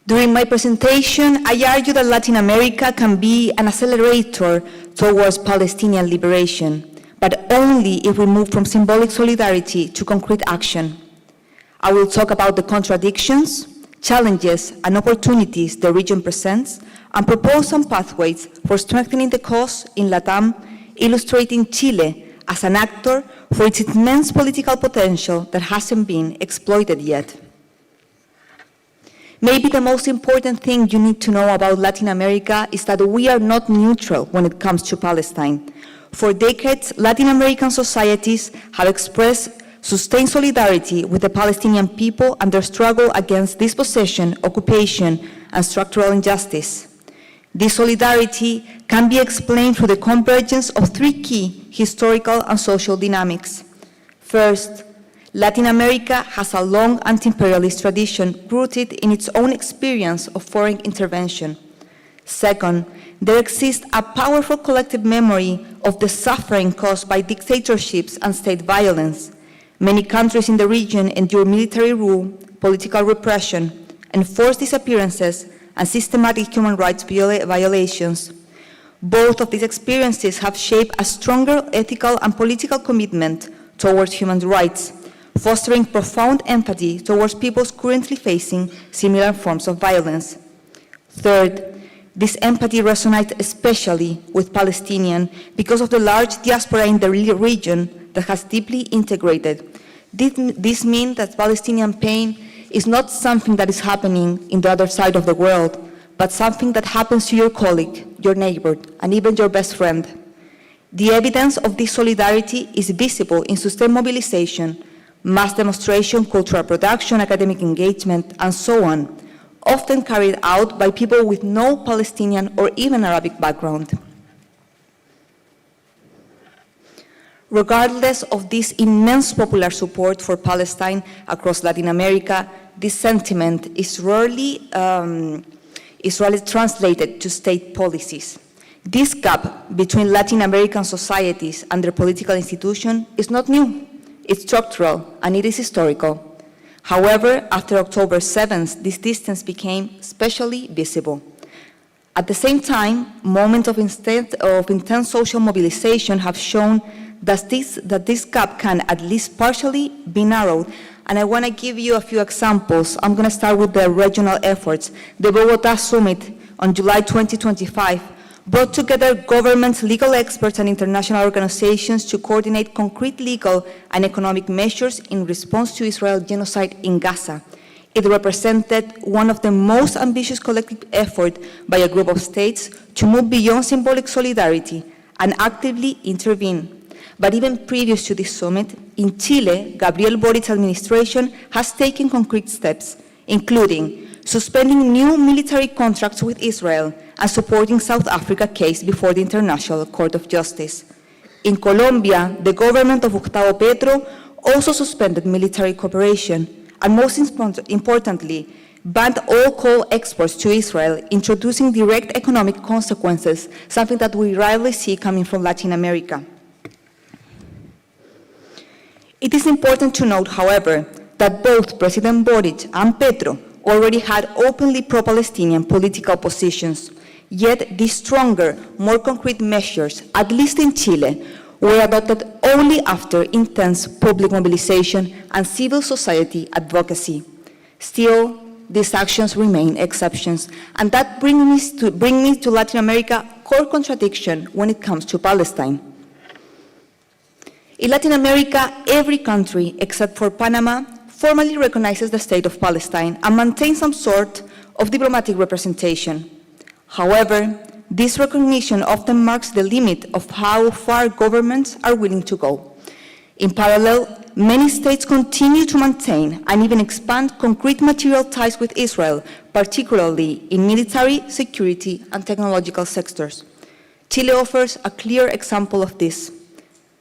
During my presentation, I argue that Latin America can be an accelerator towards Palestinian liberation, but only if we move from symbolic solidarity to concrete action. I will talk about the contradictions, challenges, and opportunities the region presents, and propose some pathways for strengthening the cause in LATAM, illustrating Chile as an actor for its immense political potential that hasn't been exploited yet. Maybe the most important thing you need to know about Latin America is that we are not neutral when it comes to Palestine. For decades, Latin American societies have expressed sustained solidarity with the Palestinian people and their struggle against dispossession, occupation, and structural injustice. This solidarity can be explained through the convergence of three key historical and social dynamics. First, Latin America has a long anti-imperialist tradition rooted in its own experience of foreign intervention. Second, there exists a powerful collective memory of the suffering caused by dictatorships and state violence. Many countries in the region endure military rule, political repression, enforced disappearances, and systematic human rights violations. Both of these experiences have shaped a stronger ethical and political commitment towards human rights, fostering profound empathy towards peoples currently facing similar forms of violence. Third, this empathy resonates especially with Palestinians because of the large diaspora in the region that has deeply integrated. This means that Palestinian pain is not something that is happening in the other side of the world, but something that happens to your colleague, your neighbor, and even your best friend. The evidence of this solidarity is visible in sustained mobilization, mass demonstration, cultural production, academic engagement, and so on, often carried out by people with no Palestinian or even Arabic background. Regardless of this immense popular support for Palestine across Latin America, this sentiment is rarely translated to state policies. This gap between Latin American societies and their political institutions is not new. It's structural and it is historical. However, after October 7th, this distance became especially visible. At the same time, moments of intense social mobilization have shown that this gap can at least partially be narrowed. And I want to give you a few examples. I'm going to start with the regional efforts. The Bogotá Summit on July 2025 brought together governments, legal experts, and international organizations to coordinate concrete legal and economic measures in response to Israel's genocide in Gaza. It represented one of the most ambitious collective efforts by a group of states to move beyond symbolic solidarity and actively intervene. But even previous to this summit, in Chile, Gabriel Boric's administration has taken concrete steps, including suspending new military contracts with Israel and supporting South Africa's case before the International Court of Justice. In Colombia, the government of Gustavo Petro also suspended military cooperation and, most importantly, banned all coal exports to Israel, introducing direct economic consequences, something that we rarely see coming from Latin America. It is important to note, however, that both President Boric and Petro already had openly pro-Palestinian political positions, yet these stronger, more concrete measures, at least in Chile, were adopted only after intense public mobilization and civil society advocacy. Still, these actions remain exceptions, and that brings me to Latin America's core contradiction when it comes to Palestine. In Latin America, every country except for Panama formally recognizes the state of Palestine and maintains some sort of diplomatic representation. However, this recognition often marks the limit of how far governments are willing to go. In parallel, many states continue to maintain and even expand concrete material ties with Israel, particularly in military, security, and technological sectors. Chile offers a clear example of this.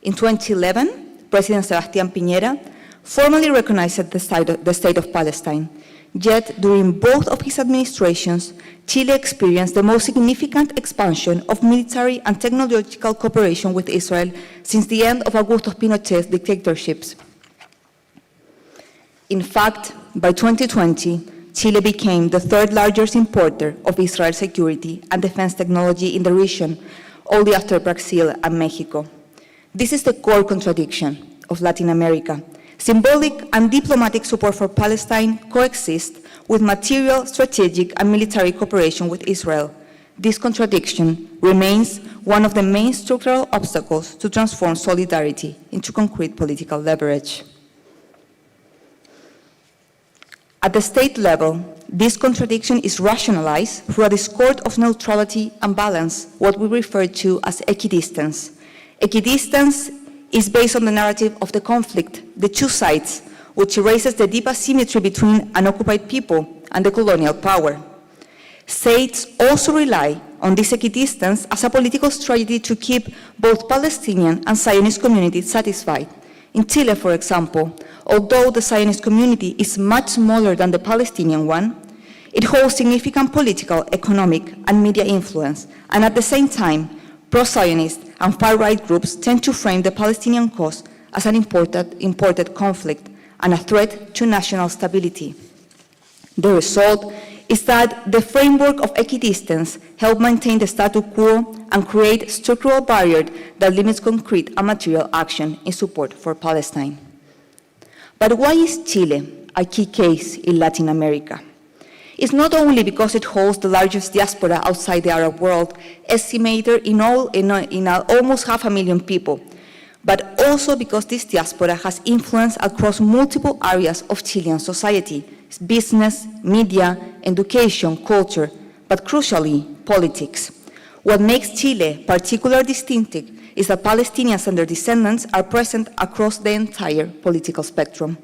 In 2011, President Sebastián Piñera formally recognized the state of Palestine. Yet, during both of his administrations, Chile experienced the most significant expansion of military and technological cooperation with Israel since the end of Augusto Pinochet's dictatorships. In fact, by 2020, Chile became the third largest importer of Israel security and defense technology in the region, only after Brazil and Mexico. This is the core contradiction of Latin America. Symbolic and diplomatic support for Palestine coexist with material, strategic, and military cooperation with Israel. This contradiction remains one of the main structural obstacles to transform solidarity into concrete political leverage. At the state level, this contradiction is rationalized through a discourse of neutrality and balance, what we refer to as equidistance. Equidistance is based on the narrative of the conflict, the two sides, which erases the deep asymmetry between an occupied people and the colonial power. States also rely on this equidistance as a political strategy to keep both Palestinian and Zionist communities satisfied. In Chile, for example, although the Zionist community is much smaller than the Palestinian one, it holds significant political, economic, and media influence, and at the same time, pro-Zionist and far-right groups tend to frame the Palestinian cause as an imported conflict and a threat to national stability. The result is that the framework of equidistance helps maintain the status quo and create structural barriers that limits concrete and material action in support for Palestine. But why is Chile a key case in Latin America? It's not only because it holds the largest diaspora outside the Arab world, estimated in almost 500,000 people, but also because this diaspora has influence across multiple areas of Chilean society: business, media, education, culture, but crucially, politics. What makes Chile particularly distinctive is that Palestinians and their descendants are present across the entire political spectrum.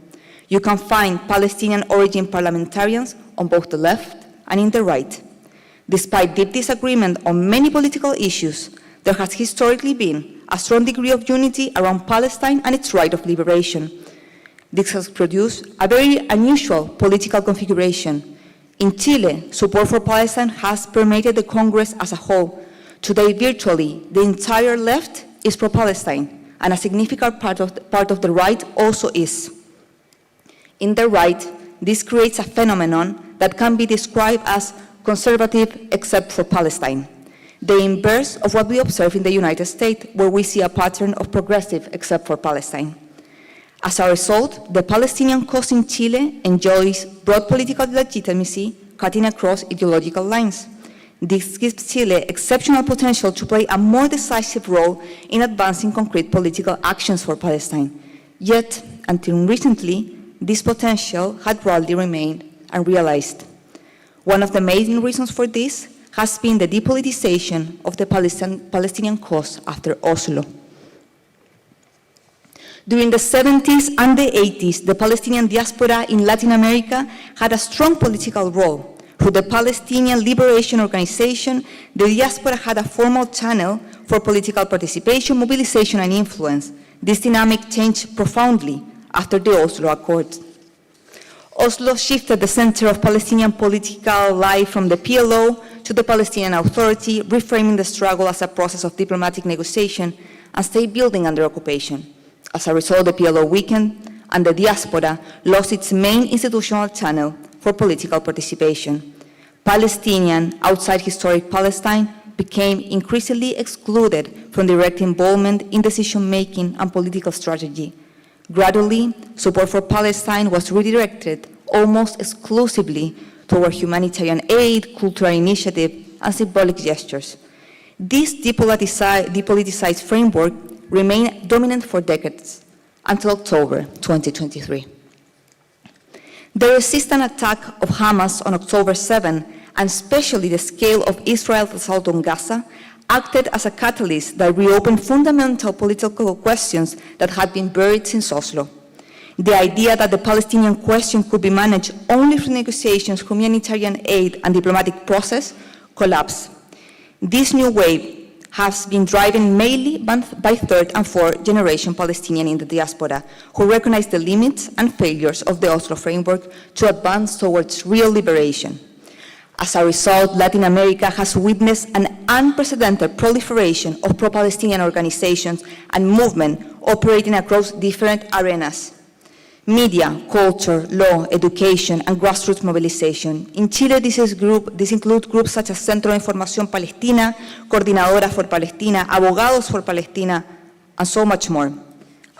You can find Palestinian origin parliamentarians on both the left and in the right. Despite deep disagreement on many political issues, there has historically been a strong degree of unity around Palestine and its right of liberation. This has produced a very unusual political configuration. In Chile, support for Palestine has permeated the Congress as a whole. Today, virtually, the entire left is pro-Palestine, and a significant part of the right also is. In the right, this creates a phenomenon that can be described as conservative except for Palestine, the inverse of what we observe in the United States, where we see a pattern of progressive except for Palestine. As a result, the Palestinian cause in Chile enjoys broad political legitimacy, cutting across ideological lines. This gives Chile exceptional potential to play a more decisive role in advancing concrete political actions for Palestine. Yet, until recently, this potential had broadly remained unrealized. One of the main reasons for this has been the depoliticization of the Palestinian cause after Oslo. During the 70s and the 80s, the Palestinian diaspora in Latin America had a strong political role. Through the Palestinian Liberation Organization, the diaspora had a formal channel for political participation, mobilization, and influence. This dynamic changed profoundly after the Oslo Accord. Oslo shifted the center of Palestinian political life from the PLO to the Palestinian Authority, reframing the struggle as a process of diplomatic negotiation and state building under occupation. As a result, the PLO weakened, and the diaspora lost its main institutional channel for political participation. Palestinians outside historic Palestine became increasingly excluded from direct involvement in decision-making and political strategy. Gradually, support for Palestine was redirected almost exclusively toward humanitarian aid, cultural initiative, and symbolic gestures. This depoliticized framework remained dominant for decades, until October 2023. The resistant attack of Hamas on October 7, and especially the scale of Israel's assault on Gaza, acted as a catalyst that reopened fundamental political questions that had been buried since Oslo. The idea that the Palestinian question could be managed only through negotiations, humanitarian aid, and diplomatic process collapsed. This new wave has been driven mainly by third and fourth generation Palestinians in the diaspora, who recognize the limits and failures of the Oslo framework to advance towards real liberation. As a result, Latin America has witnessed an unprecedented proliferation of pro-Palestinian organizations and movements operating across different arenas: media, culture, law, education, and grassroots mobilization. In Chile, this includes groups such as Centro de Información Palestina, Coordinadora for Palestina, Abogados for Palestina, and so much more.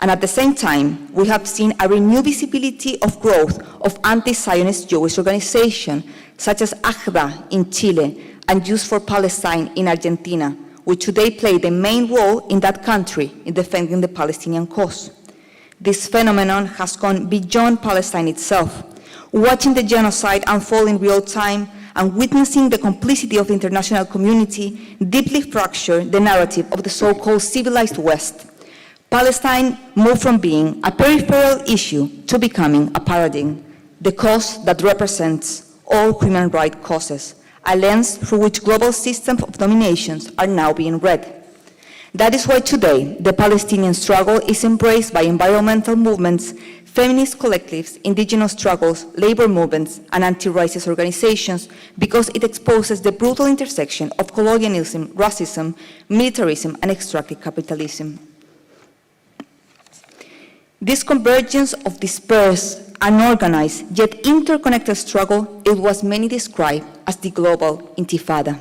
And at the same time, we have seen a renewed visibility of growth of anti-Zionist Jewish organizations, such as AHDA in Chile and Youth for Palestine in Argentina, which today play the main role in that country in defending the Palestinian cause. This phenomenon has gone beyond Palestine itself. Watching the genocide unfold in real time and witnessing the complicity of the international community deeply fractured the narrative of the so-called civilized West. Palestine moved from being a peripheral issue to becoming a paradigm, the cause that represents all human rights causes, a lens through which global systems of dominations are now being read. That is why today the Palestinian struggle is embraced by environmental movements, feminist collectives, indigenous struggles, labor movements, and anti-racist organizations, because it exposes the brutal intersection of colonialism, racism, militarism, and extractive capitalism. This convergence of dispersed, unorganized, yet interconnected struggle, it was many described as the global intifada.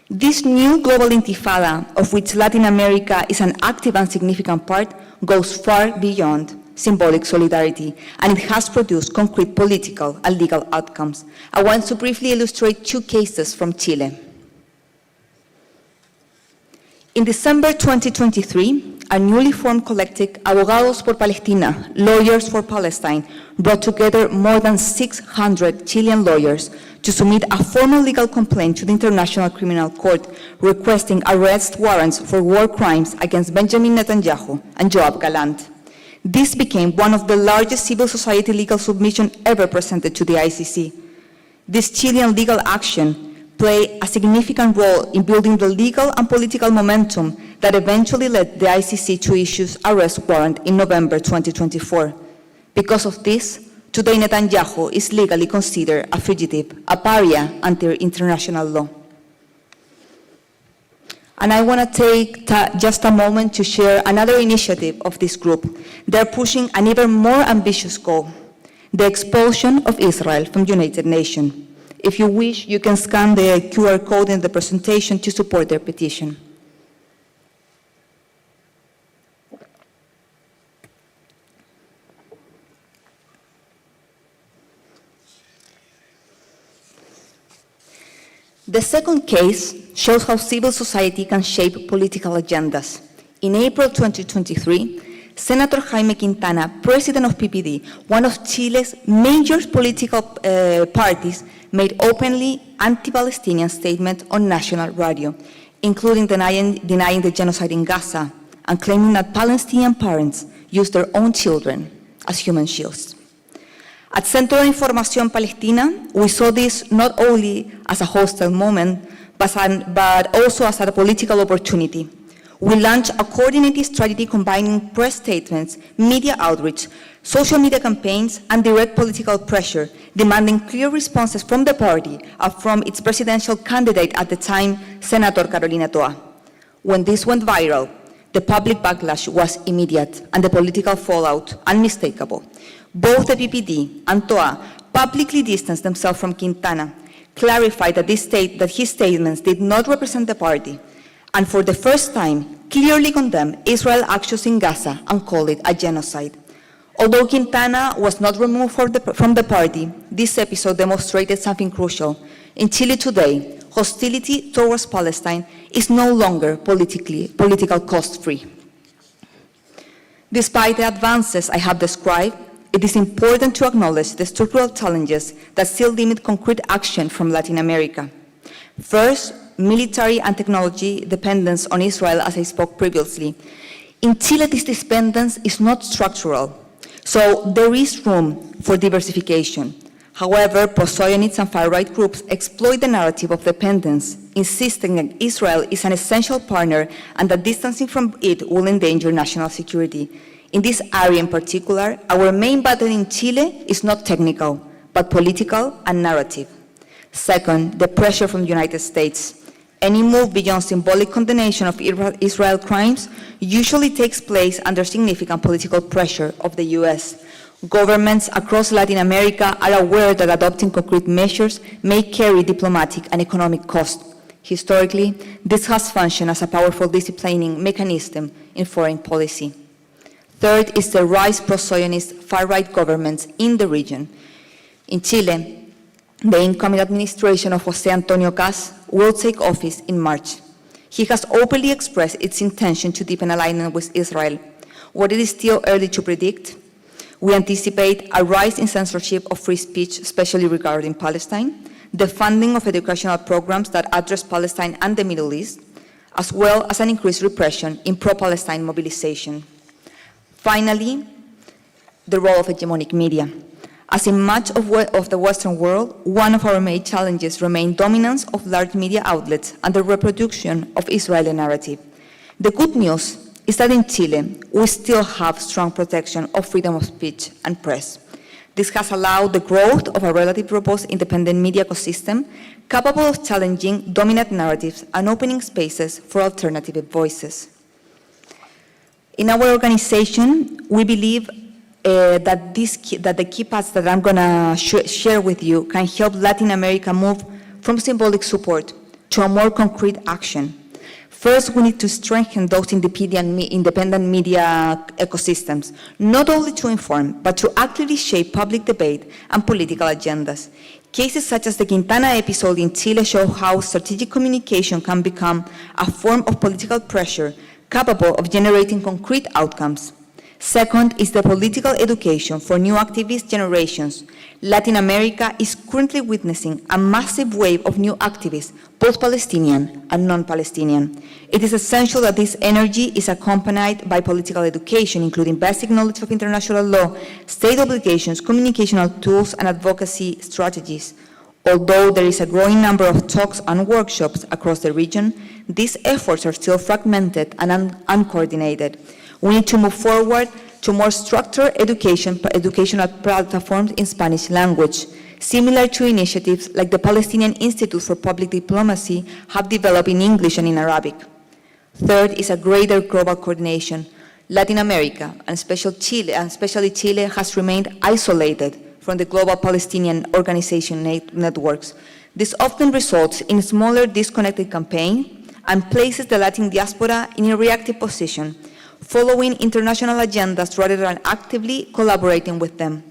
This new global intifada, of which Latin America is an active and significant part, goes far beyond symbolic solidarity, and it has produced concrete political and legal outcomes. I want to briefly illustrate two cases from Chile. In December 2023, a newly formed collective, Abogados por Palestina, Lawyers for Palestine, brought together more than 600 Chilean lawyers to submit a formal legal complaint to the International Criminal Court requesting arrest warrants for war crimes against Benjamin Netanyahu and Yoav Gallant. This became one of the largest civil society legal submissions ever presented to the ICC. This Chilean legal action played a significant role in building the legal and political momentum that eventually led the ICC to issue arrest warrant in November 2024. Because of this, today Netanyahu is legally considered a fugitive, a pariah under international law. And I want to take just a moment to share another initiative of this group. They're pushing an even more ambitious goal, the expulsion of Israel from the United Nations. If you wish, you can scan the QR code in the presentation to support their petition. The second case shows how civil society can shape political agendas. In April 2023, Senator Jaime Quintana, president of PPD, one of Chile's major political parties, made openly anti-Palestinian statements on national radio, including denying the genocide in Gaza and claiming that Palestinian parents use their own children as human shields. At Centro de Información Palestina, we saw this not only as a hostile moment, but also as a political opportunity. We launched a coordinated strategy combining press statements, media outreach, social media campaigns, and direct political pressure, demanding clear responses from the party and from its presidential candidate at the time, Senator Carolina Toa. When this went viral, the public backlash was immediate and the political fallout unmistakable. Both the PPD and Toa publicly distanced themselves from Quintana, clarified that his statements did not represent the party, and for the first time, clearly condemned Israel's actions in Gaza and called it a genocide. Although Quintana was not removed from the party, this episode demonstrated something crucial. In Chile today, hostility towards Palestine is no longer political cost-free. Despite the advances I have described, it is important to acknowledge the structural challenges that still limit concrete action from Latin America. First, military and technology dependence on Israel, as I spoke previously. In Chile, this dependence is not structural, so there is room for diversification. However, pro-Zionists and far-right groups exploit the narrative of dependence, insisting that Israel is an essential partner and that distancing from it will endanger national security. In this area in particular, our main battle in Chile is not technical, but political and narrative. Second, the pressure from the United States. Any move beyond symbolic condemnation of Israel crimes usually takes place under significant political pressure of the US. Governments across Latin America are aware that adopting concrete measures may carry diplomatic and economic costs. Historically, this has functioned as a powerful disciplining mechanism in foreign policy. Third is the rise of pro-Zionist far-right governments in the region. In Chile, the incoming administration of José Antonio Caz will take office in March. He has openly expressed its intention to deepen alignment with Israel. While it is still early to predict, we anticipate a rise in censorship of free speech, especially regarding Palestine, the funding of educational programs that address Palestine and the Middle East, as well as an increased repression in pro-Palestine mobilization. Finally, the role of hegemonic media. As in much of the Western world, one of our main challenges remains dominance of large media outlets and the reproduction of Israeli narrative. The good news is that in Chile, we still have strong protection of freedom of speech and press. This has allowed the growth of a relatively robust independent media ecosystem capable of challenging dominant narratives and opening spaces for alternative voices. In our organization, we believe that the key paths that I'm going to share with you can help Latin America move from symbolic support to a more concrete action. First, we need to strengthen those independent media ecosystems, not only to inform, but to actively shape public debate and political agendas. Cases such as the Quintana episode in Chile show how strategic communication can become a form of political pressure capable of generating concrete outcomes. Second is the political education for new activist generations. Latin America is currently witnessing a massive wave of new activists, both Palestinian and non-Palestinian. It is essential that this energy is accompanied by political education, including basic knowledge of international law, state obligations, communicational tools, and advocacy strategies. Although there is a growing number of talks and workshops across the region, these efforts are still fragmented and uncoordinated. We need to move forward to more structured educational platforms in Spanish language, similar to initiatives like the Palestinian Institute for Public Diplomacy have developed in English and in Arabic. Third is a greater global coordination. Latin America, and especially Chile, has remained isolated from the global Palestinian organization networks. This often results in smaller, disconnected campaigns and places the Latin diaspora in a reactive position, following international agendas rather than actively collaborating with them.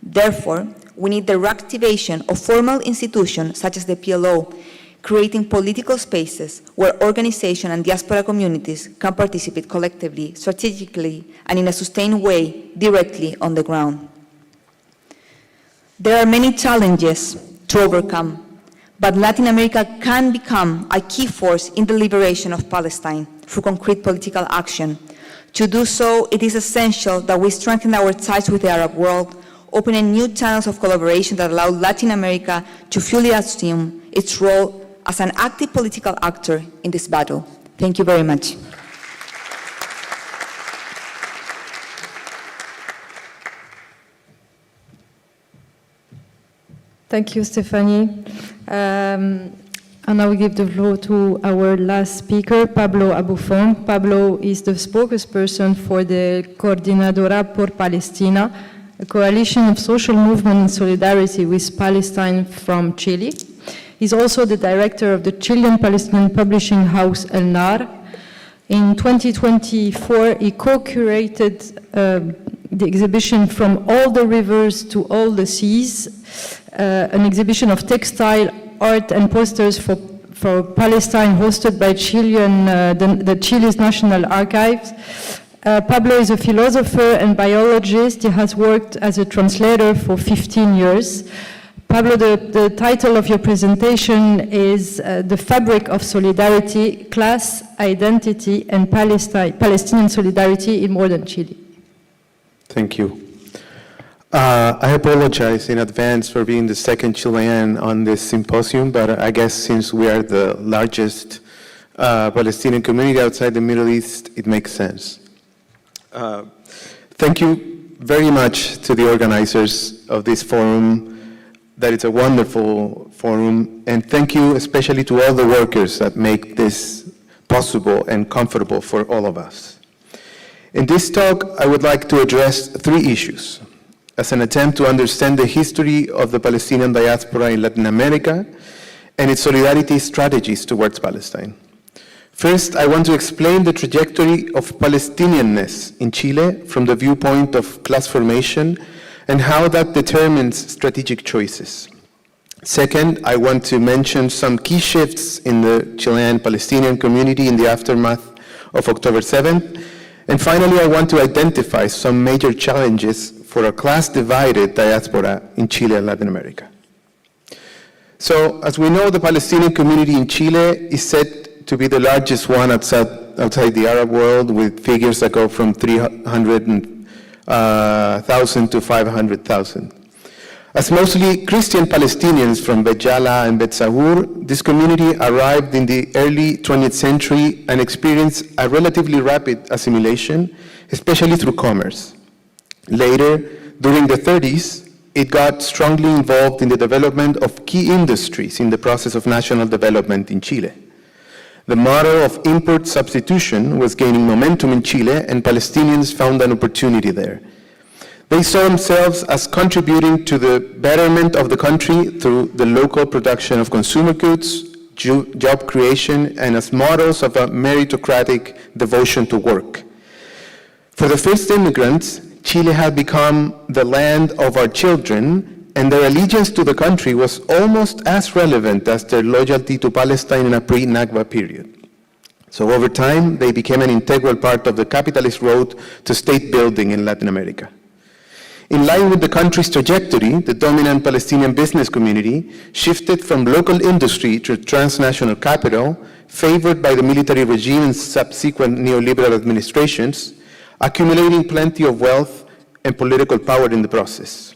Therefore, we need the reactivation of formal institutions such as the PLO, creating political spaces where organization and diaspora communities can participate collectively, strategically, and in a sustained way directly on the ground. There are many challenges to overcome, but Latin America can become a key force in the liberation of Palestine through concrete political action. To do so, it is essential that we strengthen our ties with the Arab world, opening new channels of collaboration that allow Latin America to fully assume its role as an active political actor in this battle. Thank you very much. Thank you, Stephanie. And I will give the floor to our last speaker, Pablo Abufom. Pablo is the spokesperson for the Coordinadora por Palestina, a coalition of social movement in solidarity with Palestine from Chile. He's also the director of the Chilean Palestinian publishing house El Nar. In 2024, he co-curated the exhibition From All the Rivers to All the Seas, an exhibition of textile, art and posters for Palestine hosted by the Chile's National Archives. Pablo is a philosopher and biologist. He has worked as a translator for 15 years. Pablo, the title of your presentation is The Fabric of Solidarity, Class, Identity, and Palestinian Solidarity in Modern Chile. Thank you. I apologize in advance for being the second Chilean on this symposium, but I guess since we are the largest Palestinian community outside the Middle East, it makes sense. Thank you very much to the organizers of this forum, that it's a wonderful forum, and thank you especially to all the workers that make this possible and comfortable for all of us. In this talk, I would like to address three issues as an attempt to understand the history of the Palestinian diaspora in Latin America and its solidarity strategies towards Palestine. First, I want to explain the trajectory of Palestinianness in Chile from the viewpoint of class formation and how that determines strategic choices. Second, I want to mention some key shifts in the Chilean Palestinian community in the aftermath of October 7th. And finally, I want to identify some major challenges for a class-divided diaspora in Chile and Latin America. So, as we know, the Palestinian community in Chile is said to be the largest one outside the Arab world, with figures that go from 300,000 to 500,000. As mostly Christian Palestinians from Bejala and Betsahur, this community arrived in the early 20th century and experienced a relatively rapid assimilation, especially through commerce. Later, during the 30s, it got strongly involved in the development of key industries in the process of national development in Chile. The model of import substitution was gaining momentum in Chile, and Palestinians found an opportunity there. They saw themselves as contributing to the betterment of the country through the local production of consumer goods, job creation, and as models of a meritocratic devotion to work. For the first immigrants, Chile had become the land of our children, and their allegiance to the country was almost as relevant as their loyalty to Palestine in a pre-Nakba period. So over time, they became an integral part of the capitalist road to state building in Latin America. In line with the country's trajectory, the dominant Palestinian business community shifted from local industry to transnational capital, favored by the military regime and subsequent neoliberal administrations, accumulating plenty of wealth and political power in the process.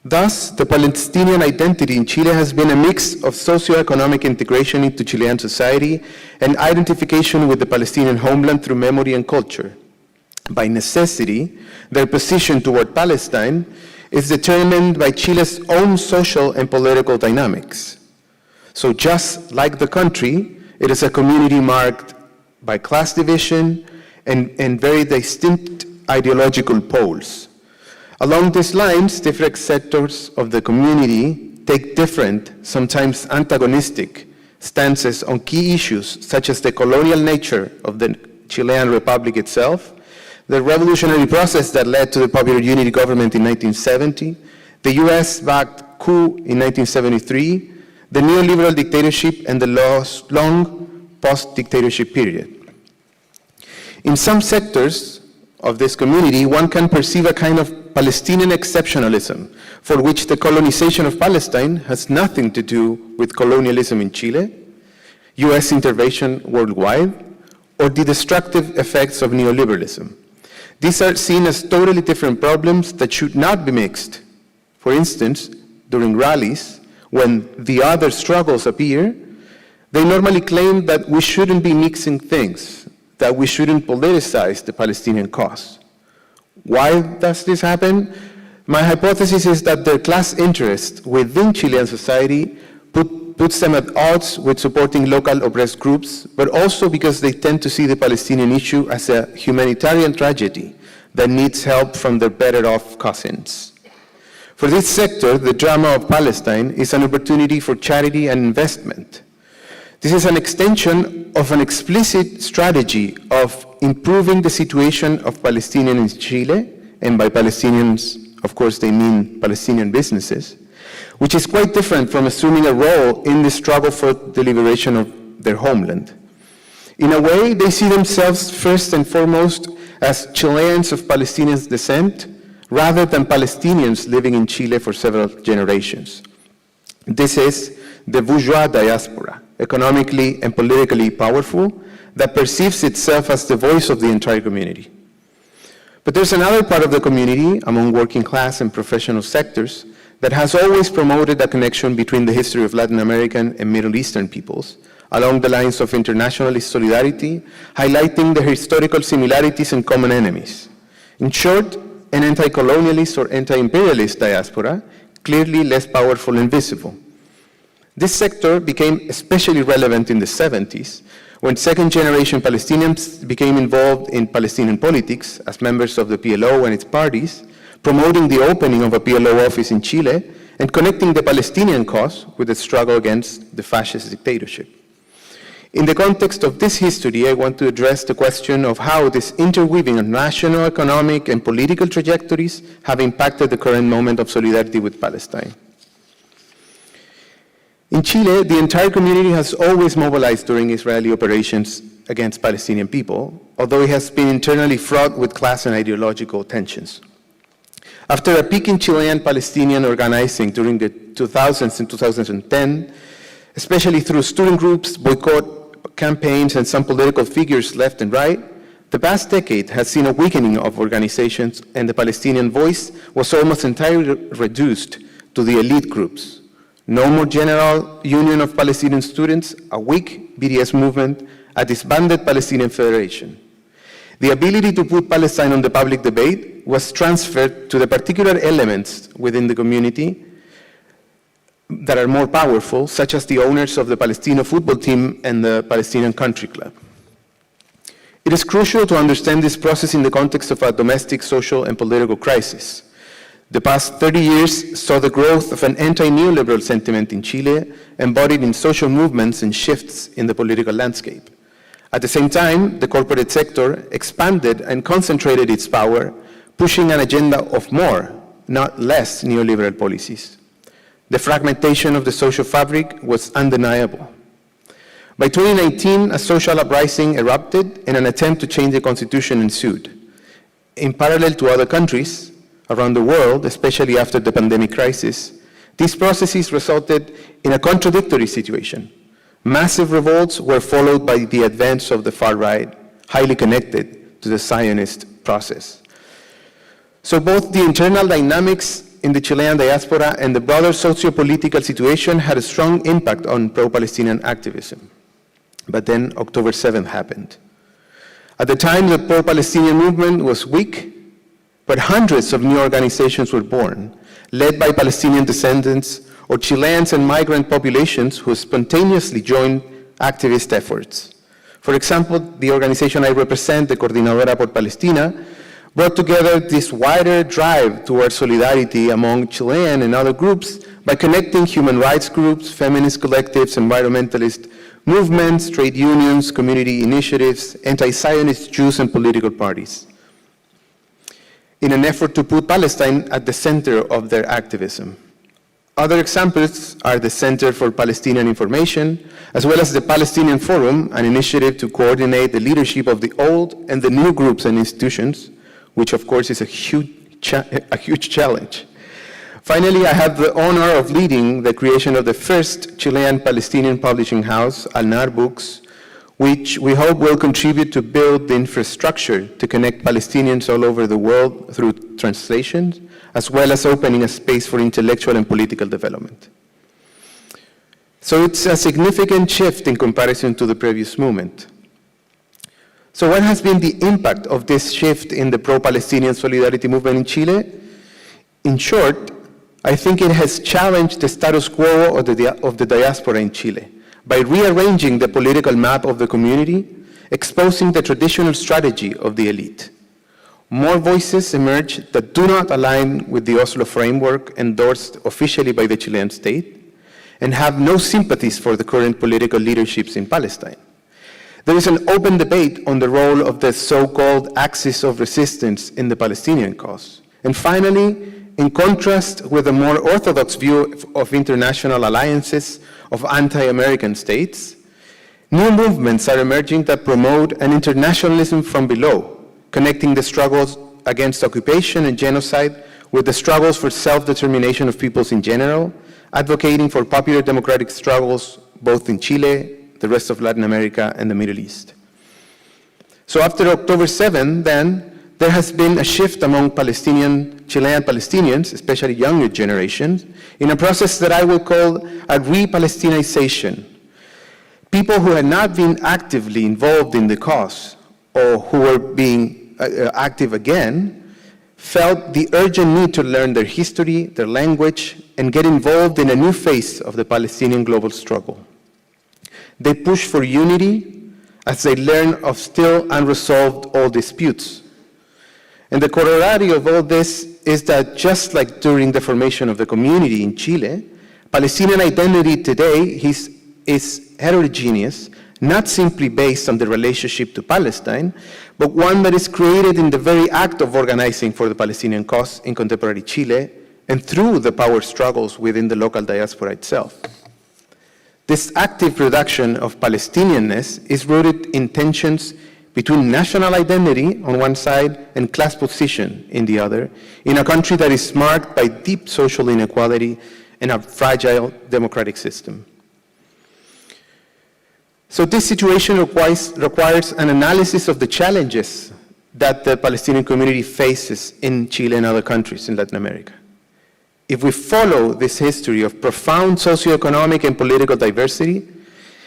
Thus, the Palestinian identity in Chile has been a mix of socio-economic integration into Chilean society and identification with the Palestinian homeland through memory and culture. By necessity, their position toward Palestine is determined by Chile's own social and political dynamics. So just like the country, it is a community marked by class division and very distinct ideological poles. Along these lines, different sectors of the community take different, sometimes antagonistic, stances on key issues such as the colonial nature of the Chilean Republic itself, the revolutionary process that led to the Popular Unity government in 1970, the US-backed coup in 1973, the neoliberal dictatorship, and the long post-dictatorship period. In some sectors of this community, one can perceive a kind of Palestinian exceptionalism, for which the colonization of Palestine has nothing to do with colonialism in Chile, US intervention worldwide, or the destructive effects of neoliberalism. These are seen as totally different problems that should not be mixed. For instance, during rallies, when the other struggles appear, they normally claim that we shouldn't be mixing things, that we shouldn't politicize the Palestinian cause. Why does this happen? My hypothesis is that their class interest within Chilean society puts them at odds with supporting local oppressed groups, but also because they tend to see the Palestinian issue as a humanitarian tragedy that needs help from their better-off cousins. For this sector, the drama of Palestine is an opportunity for charity and investment. This is an extension of an explicit strategy of improving the situation of Palestinians in Chile, and by Palestinians, of course, they mean Palestinian businesses, which is quite different from assuming a role in the struggle for the liberation of their homeland. In a way, they see themselves first and foremost as Chileans of Palestinian descent, rather than Palestinians living in Chile for several generations. This is the bourgeois diaspora, economically and politically powerful, that perceives itself as the voice of the entire community. But there's another part of the community, among working class and professional sectors, that has always promoted a connection between the history of Latin American and Middle Eastern peoples, along the lines of internationalist solidarity, highlighting the historical similarities and common enemies. In short, an anti-colonialist or anti-imperialist diaspora, clearly less powerful and visible. This sector became especially relevant in the 70s, when second-generation Palestinians became involved in Palestinian politics as members of the PLO and its parties, promoting the opening of a PLO office in Chile and connecting the Palestinian cause with the struggle against the fascist dictatorship. In the context of this history, I want to address the question of how this interweaving of national, economic, and political trajectories have impacted the current moment of solidarity with Palestine. In Chile, the entire community has always mobilized during Israeli operations against Palestinian people, although it has been internally fraught with class and ideological tensions. After a peak in Chilean Palestinian organizing during the 2000s and 2010, especially through student groups, boycott campaigns, and some political figures left and right, the past decade has seen a weakening of organizations, and the Palestinian voice was almost entirely reduced to the elite groups. No more General Union of Palestinian Students, a weak BDS movement, a disbanded Palestinian Federation. The ability to put Palestine on the public debate was transferred to the particular elements within the community that are more powerful, such as the owners of the Palestino football team and the Palestinian Country Club. It is crucial to understand this process in the context of a domestic, social, and political crisis. The past 30 years saw the growth of an anti-neoliberal sentiment in Chile, embodied in social movements and shifts in the political landscape. At the same time, the corporate sector expanded and concentrated its power, pushing an agenda of more, not less, neoliberal policies. The fragmentation of the social fabric was undeniable. By 2019, a social uprising erupted and an attempt to change the constitution ensued. In parallel to other countries around the world, especially after the pandemic crisis, these processes resulted in a contradictory situation. Massive revolts were followed by the advance of the far right, highly connected to the Zionist process. So both the internal dynamics in the Chilean diaspora and the broader socio-political situation had a strong impact on pro-Palestinian activism. But then October 7th happened. At the time, the pro-Palestinian movement was weak, but hundreds of new organizations were born, led by Palestinian descendants or Chileans and migrant populations who spontaneously joined activist efforts. For example, the organization I represent, the Coordinadora por Palestina, brought together this wider drive towards solidarity among Chilean and other groups by connecting human rights groups, feminist collectives, environmentalist movements, trade unions, community initiatives, anti-Zionist Jews, and political parties, in an effort to put Palestine at the center of their activism. Other examples are the Center for Palestinian Information, as well as the Palestinian Forum, an initiative to coordinate the leadership of the old and the new groups and institutions, which of course is a huge challenge. Finally, I have the honor of leading the creation of the first Chilean Palestinian publishing house, Al-Nar Books, which we hope will contribute to build the infrastructure to connect Palestinians all over the world through translations, as well as opening a space for intellectual and political development. So it's a significant shift in comparison to the previous movement. So what has been the impact of this shift in the pro-Palestinian solidarity movement in Chile? In short, I think it has challenged the status quo of the diaspora in Chile by rearranging the political map of the community, exposing the traditional strategy of the elite. More voices emerge that do not align with the Oslo framework endorsed officially by the Chilean state and have no sympathies for the current political leaderships in Palestine. There is an open debate on the role of the so-called axis of resistance in the Palestinian cause. And finally, in contrast with a more orthodox view of international alliances of anti-American states, new movements are emerging that promote an internationalism from below, connecting the struggles against occupation and genocide with the struggles for self-determination of peoples in general, advocating for popular democratic struggles both in Chile, the rest of Latin America, and the Middle East. So after October 7, then, there has been a shift among Chilean Palestinians, especially younger generations, in a process that I will call a re-Palestinization. People who had not been actively involved in the cause or who were being active again felt the urgent need to learn their history, their language, and get involved in a new phase of the Palestinian global struggle. They push for unity as they learn of still unresolved old disputes. And the corollary of all this is that just like during the formation of the community in Chile, Palestinian identity today is heterogeneous, not simply based on the relationship to Palestine, but one that is created in the very act of organizing for the Palestinian cause in contemporary Chile and through the power struggles within the local diaspora itself. This active production of Palestinianness is rooted in tensions between national identity on one side and class position in the other, in a country that is marked by deep social inequality and a fragile democratic system. So this situation requires an analysis of the challenges that the Palestinian community faces in Chile and other countries in Latin America. If we follow this history of profound socioeconomic and political diversity,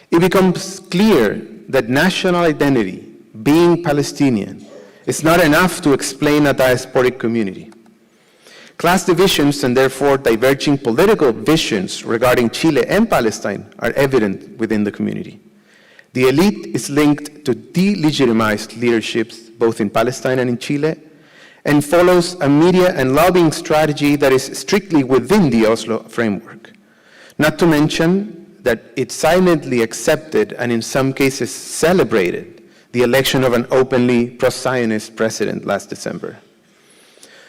it becomes clear that national identity, being Palestinian, is not enough to explain a diasporic community. Class divisions and therefore diverging political visions regarding Chile and Palestine are evident within the community. The elite is linked to delegitimized leaderships both in Palestine and in Chile, and follows a media and lobbying strategy that is strictly within the Oslo framework. Not to mention that it silently accepted and in some cases celebrated the election of an openly pro-Zionist president last December.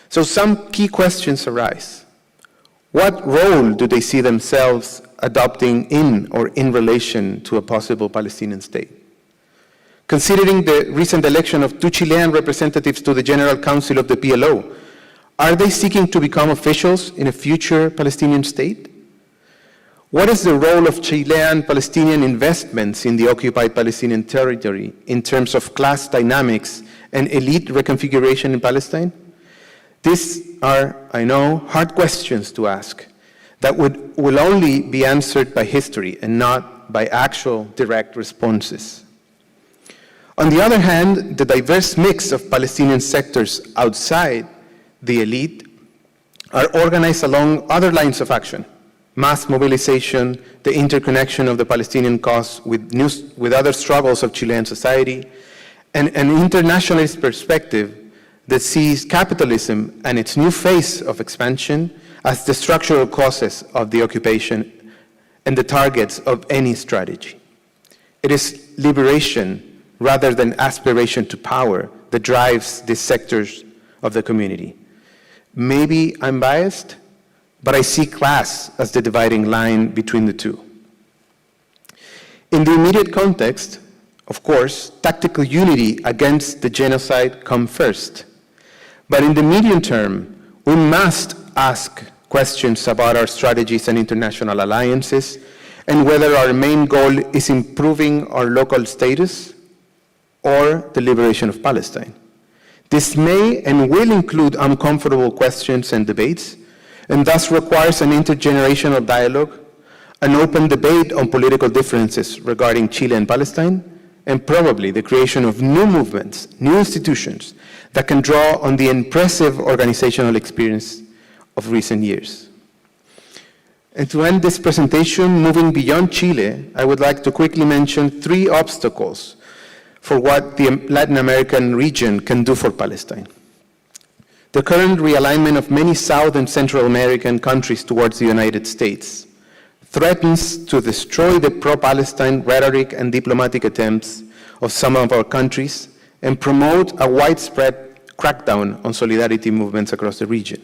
So some key questions arise. What role do they see themselves adopting in or in relation to a possible Palestinian state. Considering the recent election of 2 Chilean representatives to the General Council of the PLO, are they seeking to become officials in a future Palestinian state? What is the role of Chilean-Palestinian investments in the occupied Palestinian territory in terms of class dynamics and elite reconfiguration in Palestine? These are, I know, hard questions to ask that will only be answered by history and not by actual direct responses. On the other hand, the diverse mix of Palestinian sectors outside the elite are organized along other lines of action: mass mobilization, the interconnection of the Palestinian cause with other struggles of Chilean society, and an internationalist perspective that sees capitalism and its new phase of expansion as the structural causes of the occupation and the targets of any strategy. It is liberation rather than aspiration to power that drives these sectors of the community. Maybe I'm biased, but I see class as the dividing line between the two. In the immediate context, of course, tactical unity against the genocide comes first. But in the medium term, we must ask questions about our strategies and international alliances, and whether our main goal is improving our local status or the liberation of Palestine. This may and will include uncomfortable questions and debates, and thus requires an intergenerational dialogue, an open debate on political differences regarding Chile and Palestine, and probably the creation of new movements, new institutions that can draw on the impressive organizational experience of recent years. And to end this presentation, moving beyond Chile, I would like to quickly mention 3 obstacles for what the Latin American region can do for Palestine. The current realignment of many South and Central American countries towards the United States threatens to destroy the pro-Palestine rhetoric and diplomatic attempts of some of our countries and promote a widespread crackdown on solidarity movements across the region.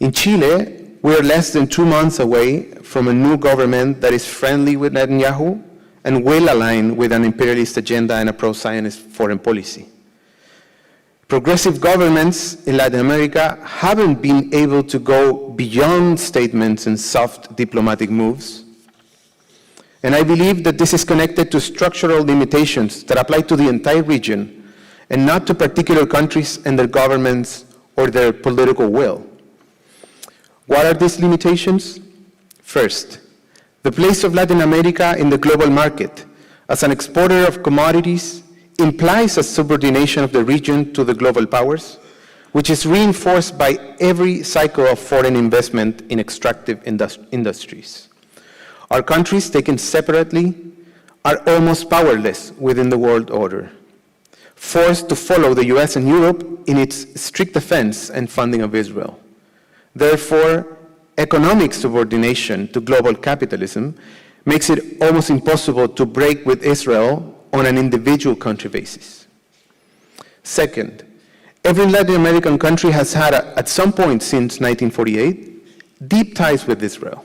In Chile, we are less than 2 months away from a new government that is friendly with Netanyahu and will align with an imperialist agenda and a pro-Zionist foreign policy. Progressive governments in Latin America haven't been able to go beyond statements and soft diplomatic moves. And I believe that this is connected to structural limitations that apply to the entire region and not to particular countries and their governments or their political will. What are these limitations? First, the place of Latin America in the global market as an exporter of commodities implies a subordination of the region to the global powers, which is reinforced by every cycle of foreign investment in extractive industries. Our countries, taken separately, are almost powerless within the world order, forced to follow the US and Europe in its strict defense and funding of Israel. Therefore, economic subordination to global capitalism makes it almost impossible to break with Israel on an individual country basis. Second, every Latin American country has had, at some point since 1948, deep ties with Israel.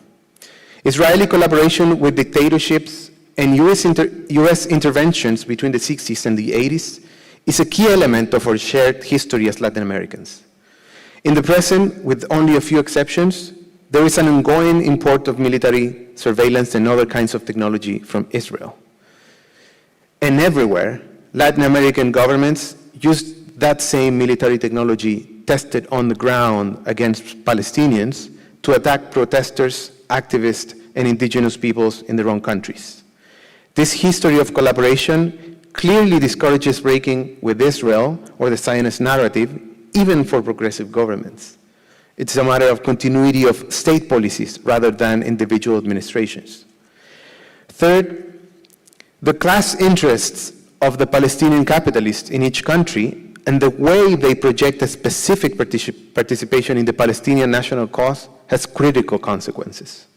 Israeli collaboration with dictatorships and US interventions between the 60s and the 80s is a key element of our shared history as Latin Americans. In the present, with only a few exceptions, there is an ongoing import of military surveillance and other kinds of technology from Israel. And everywhere, Latin American governments used that same military technology tested on the ground against Palestinians to attack protesters, activists, and indigenous peoples in their own countries. This history of collaboration clearly discourages breaking with Israel or the Zionist narrative, even for progressive governments. It's a matter of continuity of state policies rather than individual administrations. Third, the class interests of the Palestinian capitalists in each country and the way they project a specific participation in the Palestinian national cause has critical consequences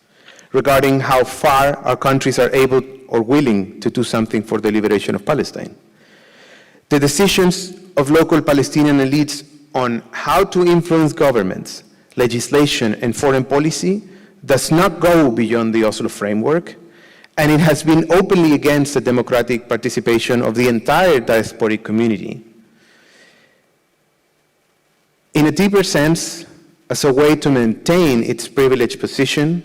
regarding how far our countries are able or willing to do something for the liberation of Palestine. The decisions of local Palestinian elites on how to influence governments, legislation, and foreign policy does not go beyond the Oslo framework, and it has been openly against the democratic participation of the entire diasporic community. In a deeper sense, as a way to maintain its privileged position,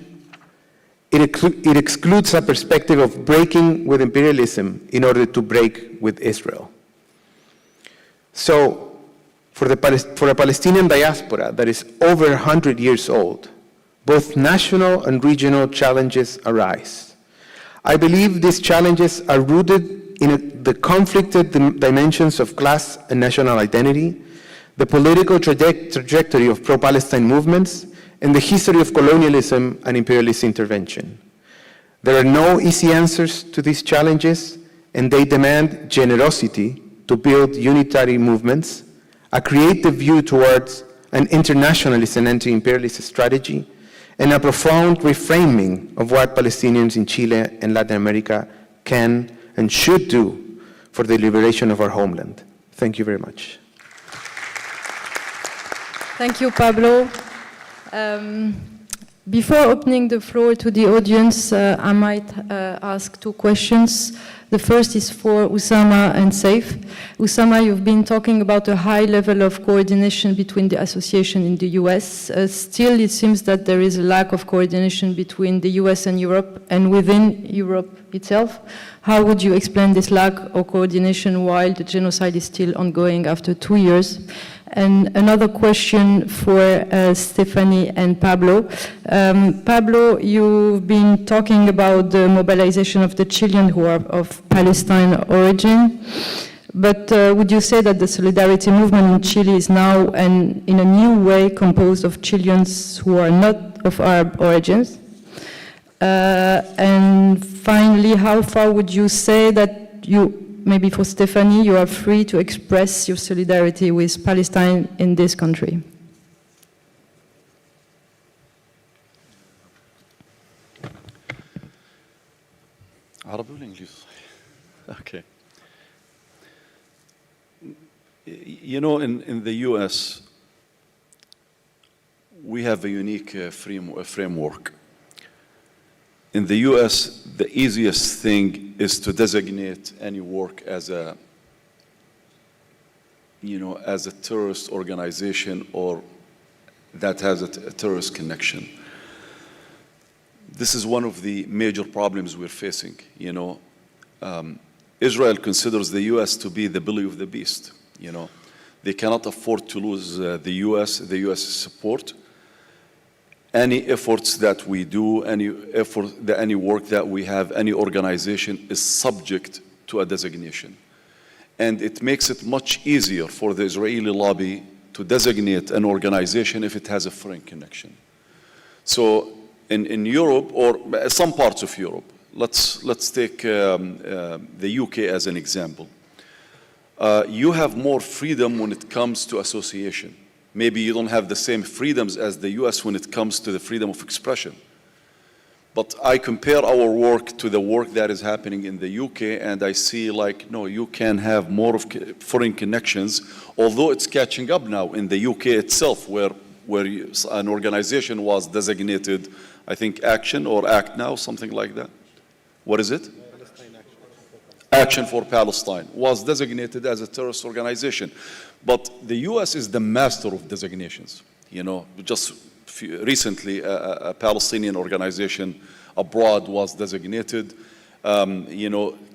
it excludes a perspective of breaking with imperialism in order to break with Israel. So, for a Palestinian diaspora that is over 100 years old, both national and regional challenges arise. I believe these challenges are rooted in the conflicted dimensions of class and national identity, the political trajectory of pro-Palestine movements, and the history of colonialism and imperialist intervention. There are no easy answers to these challenges, and they demand generosity to build unitary movements, a creative view towards an internationalist and anti-imperialist strategy, and a profound reframing of what Palestinians in Chile and Latin America can and should do for the liberation of our homeland. Thank you very much. Thank you, Pablo. Before opening the floor to the audience, I might ask two questions. The first is for Osama and Saif. Osama, you've been talking about a high level of coordination between the association in the US. Still, it seems that there is a lack of coordination between the US and Europe and within Europe itself. How would you explain this lack of coordination while the genocide is still ongoing after 2 years? And another question for Stephanie and Pablo. Pablo, you've been talking about the mobilization of the children who are of Palestine origin, but would you say that the solidarity movement in Chile is now in a new way composed of children who are not of Arab origins? And finally, how far would you say that maybe for Stephanie, you are free to express your solidarity with Palestine in this country? Arabic or English? Okay. You know, in the US, we have a unique framework. In the US, the easiest thing is to designate any work as a terrorist organization or that has a terrorist connection. This is one of the major problems we're facing. Israel considers the US to be the belly of the beast. They cannot afford to lose the US support. Any efforts that we do, any work that we have, any organization is subject to a designation. And it makes it much easier for the Israeli lobby to designate an organization if it has a foreign connection. So in Europe, or some parts of Europe, let's take the UK as an example. You have more freedom when it comes to association. Maybe you don't have the same freedoms as the US when it comes to the freedom of expression. But I compare our work to the work that is happening in the UK, and I see no, you can have more of foreign connections, although it's catching up now in the UK itself, where an organization was designated, I think, Action or Act Now, something like that. What is it? Action for Palestine was designated as a terrorist organization. But the US is the master of designations. Just recently, a Palestinian organization abroad was designated.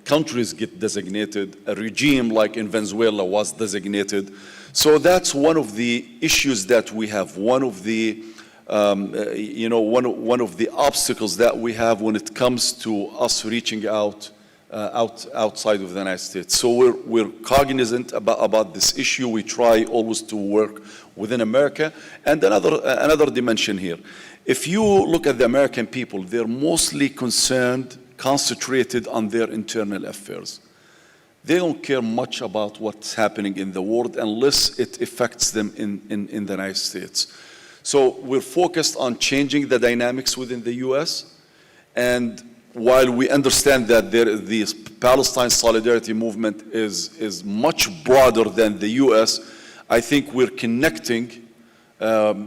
Countries get designated. A regime like in Venezuela was designated. So that's one of the issues that we have. One of the obstacles that we have when it comes to us reaching outside of the United States. So we're cognizant about this issue. We try always to work within America. And another dimension here. If you look at the American people, they're mostly concentrated on their internal affairs. They don't care much about what's happening in the world unless it affects them in the United States. So we're focused on changing the dynamics within the US. And while we understand that the Palestine solidarity movement is much broader than the US, I think we're connecting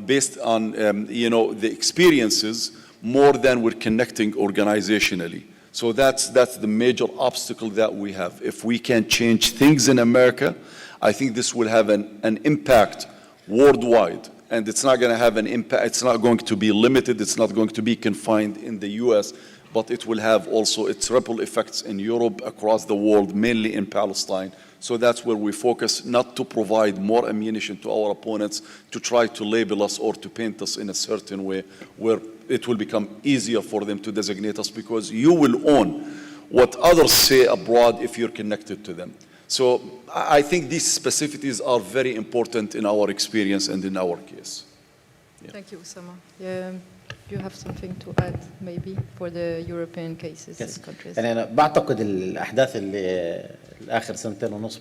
based on the experiences more than we're connecting organizationally. So that's the major obstacle that we have. If we can change things in America, I think this will have an impact worldwide. And it's not going to have an impact, it's not going to be limited, it's not going to be confined in the US, but it will have also its ripple effects in Europe, across the world, mainly in Palestine. So that's where we focus, not to provide more ammunition to our opponents to try to label us or to paint us in a certain way where it will become easier for them to designate us, because you will own what others say abroad if you're connected to them. So I think these specificities are very important in our experience and in our case. Yeah. Thank you, Osama. You have something to add, maybe, for the European cases and countries? يعني أنا بعتقد الأحداث اللي الآخر سنتين ونص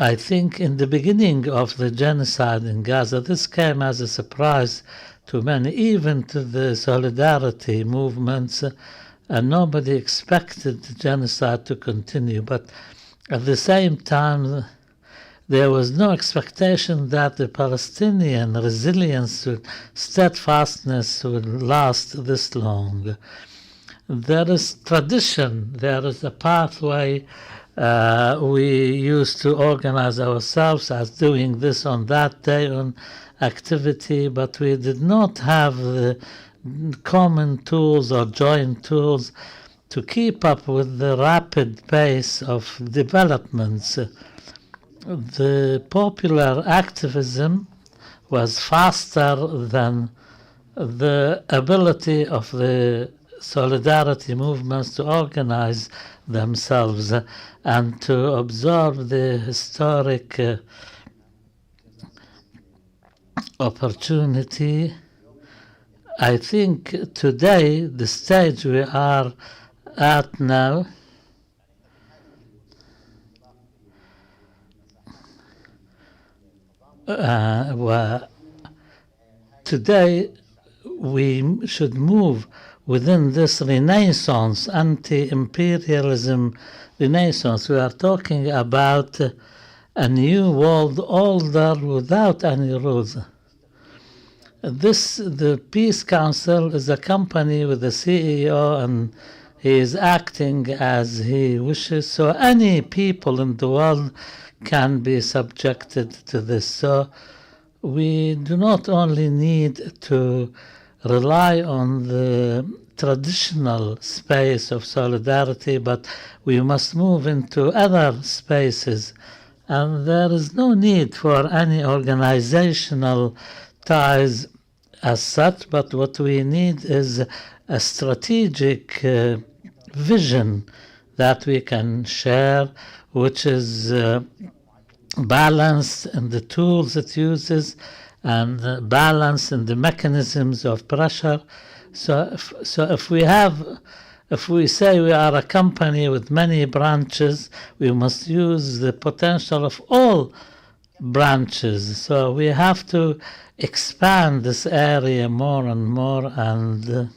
I think in the beginning of the genocide in Gaza, this came as a surprise to many, even to the solidarity movements, and nobody expected the genocide to continue. But at the same time, there was no expectation that the Palestinian resilience and steadfastness would last this long. There is tradition, there is a pathway. We used to organize ourselves as doing this on that day on activity, but we did not have the common tools or joint tools to keep up with the rapid pace of developments. The popular activism was faster than the ability of the solidarity movements to organize themselves and to absorb the historic opportunity. I think today, the stage we are at now, today we should move within this renaissance, anti-imperialism renaissance. We are talking about a new world order without any rules. The Peace Council is a company with a CEO, and he is acting as he wishes. So any people in the world can be subjected to this. So we do not only need to rely on the traditional space of solidarity, but we must move into other spaces. And there is no need for any organizational ties as such, but what we need is a strategic vision that we can share, which is balanced in the tools it uses and balanced in the mechanisms of pressure. So if we say we are a company with many branches, we must use the potential of all branches. So we have to expand this area more and more. And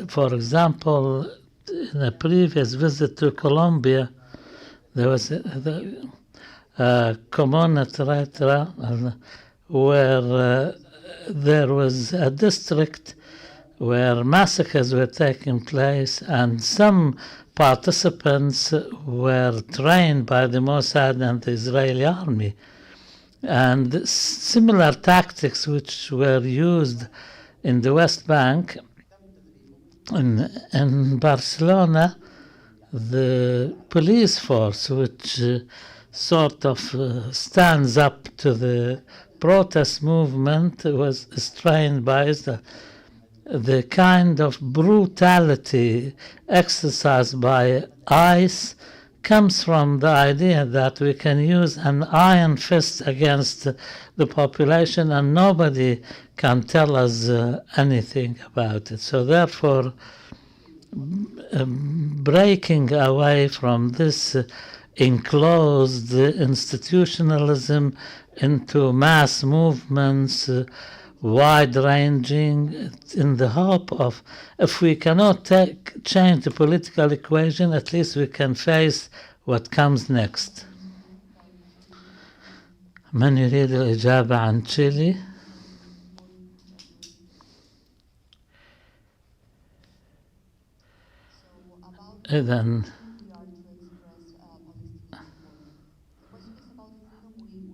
for example, in a previous visit to Colombia, there was a community where there was a district where massacres were taking place, and some participants were trained by the Mossad and the Israeli army. And similar tactics which were used in the West Bank, in Barcelona, the police force, which sort of stands up to the protest movement, was trained by the kind of brutality exercised by ICE comes from the idea that we can use an iron fist against the population and nobody can tell us anything about it. So therefore, breaking away from this enclosed institutionalism into mass movements, wide-ranging, in the hope of, if we cannot change the political equation, at least we can face what comes next. من يريد الإجابة عن تشيلي؟ إذن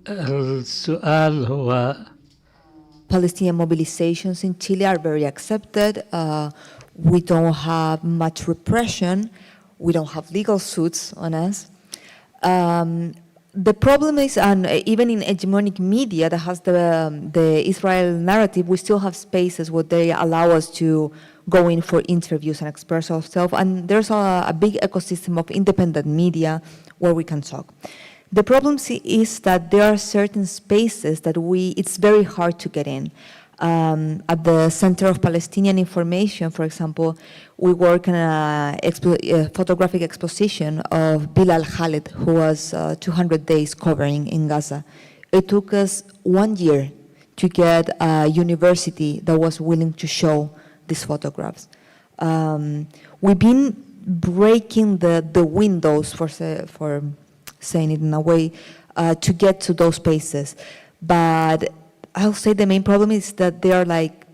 السؤال هو Palestinian mobilizations in Chile are very accepted. We don't have much repression. We don't have legal suits on us. The problem is, and even in hegemonic media that has the Israel narrative, we still have spaces where they allow us to go in for interviews and express ourselves. And there's a big ecosystem of independent media where we can talk. The problem is that there are certain spaces that it's very hard to get in. At the Center of Palestinian Information, for example, we work on a photographic exposition of Bilal Khaled, who was 200 days covering in Gaza. It took us 1 year to get a university that was willing to show these photographs. We've been breaking the windows, for saying it in a way, to get to those spaces. But I'll say the main problem is that they are like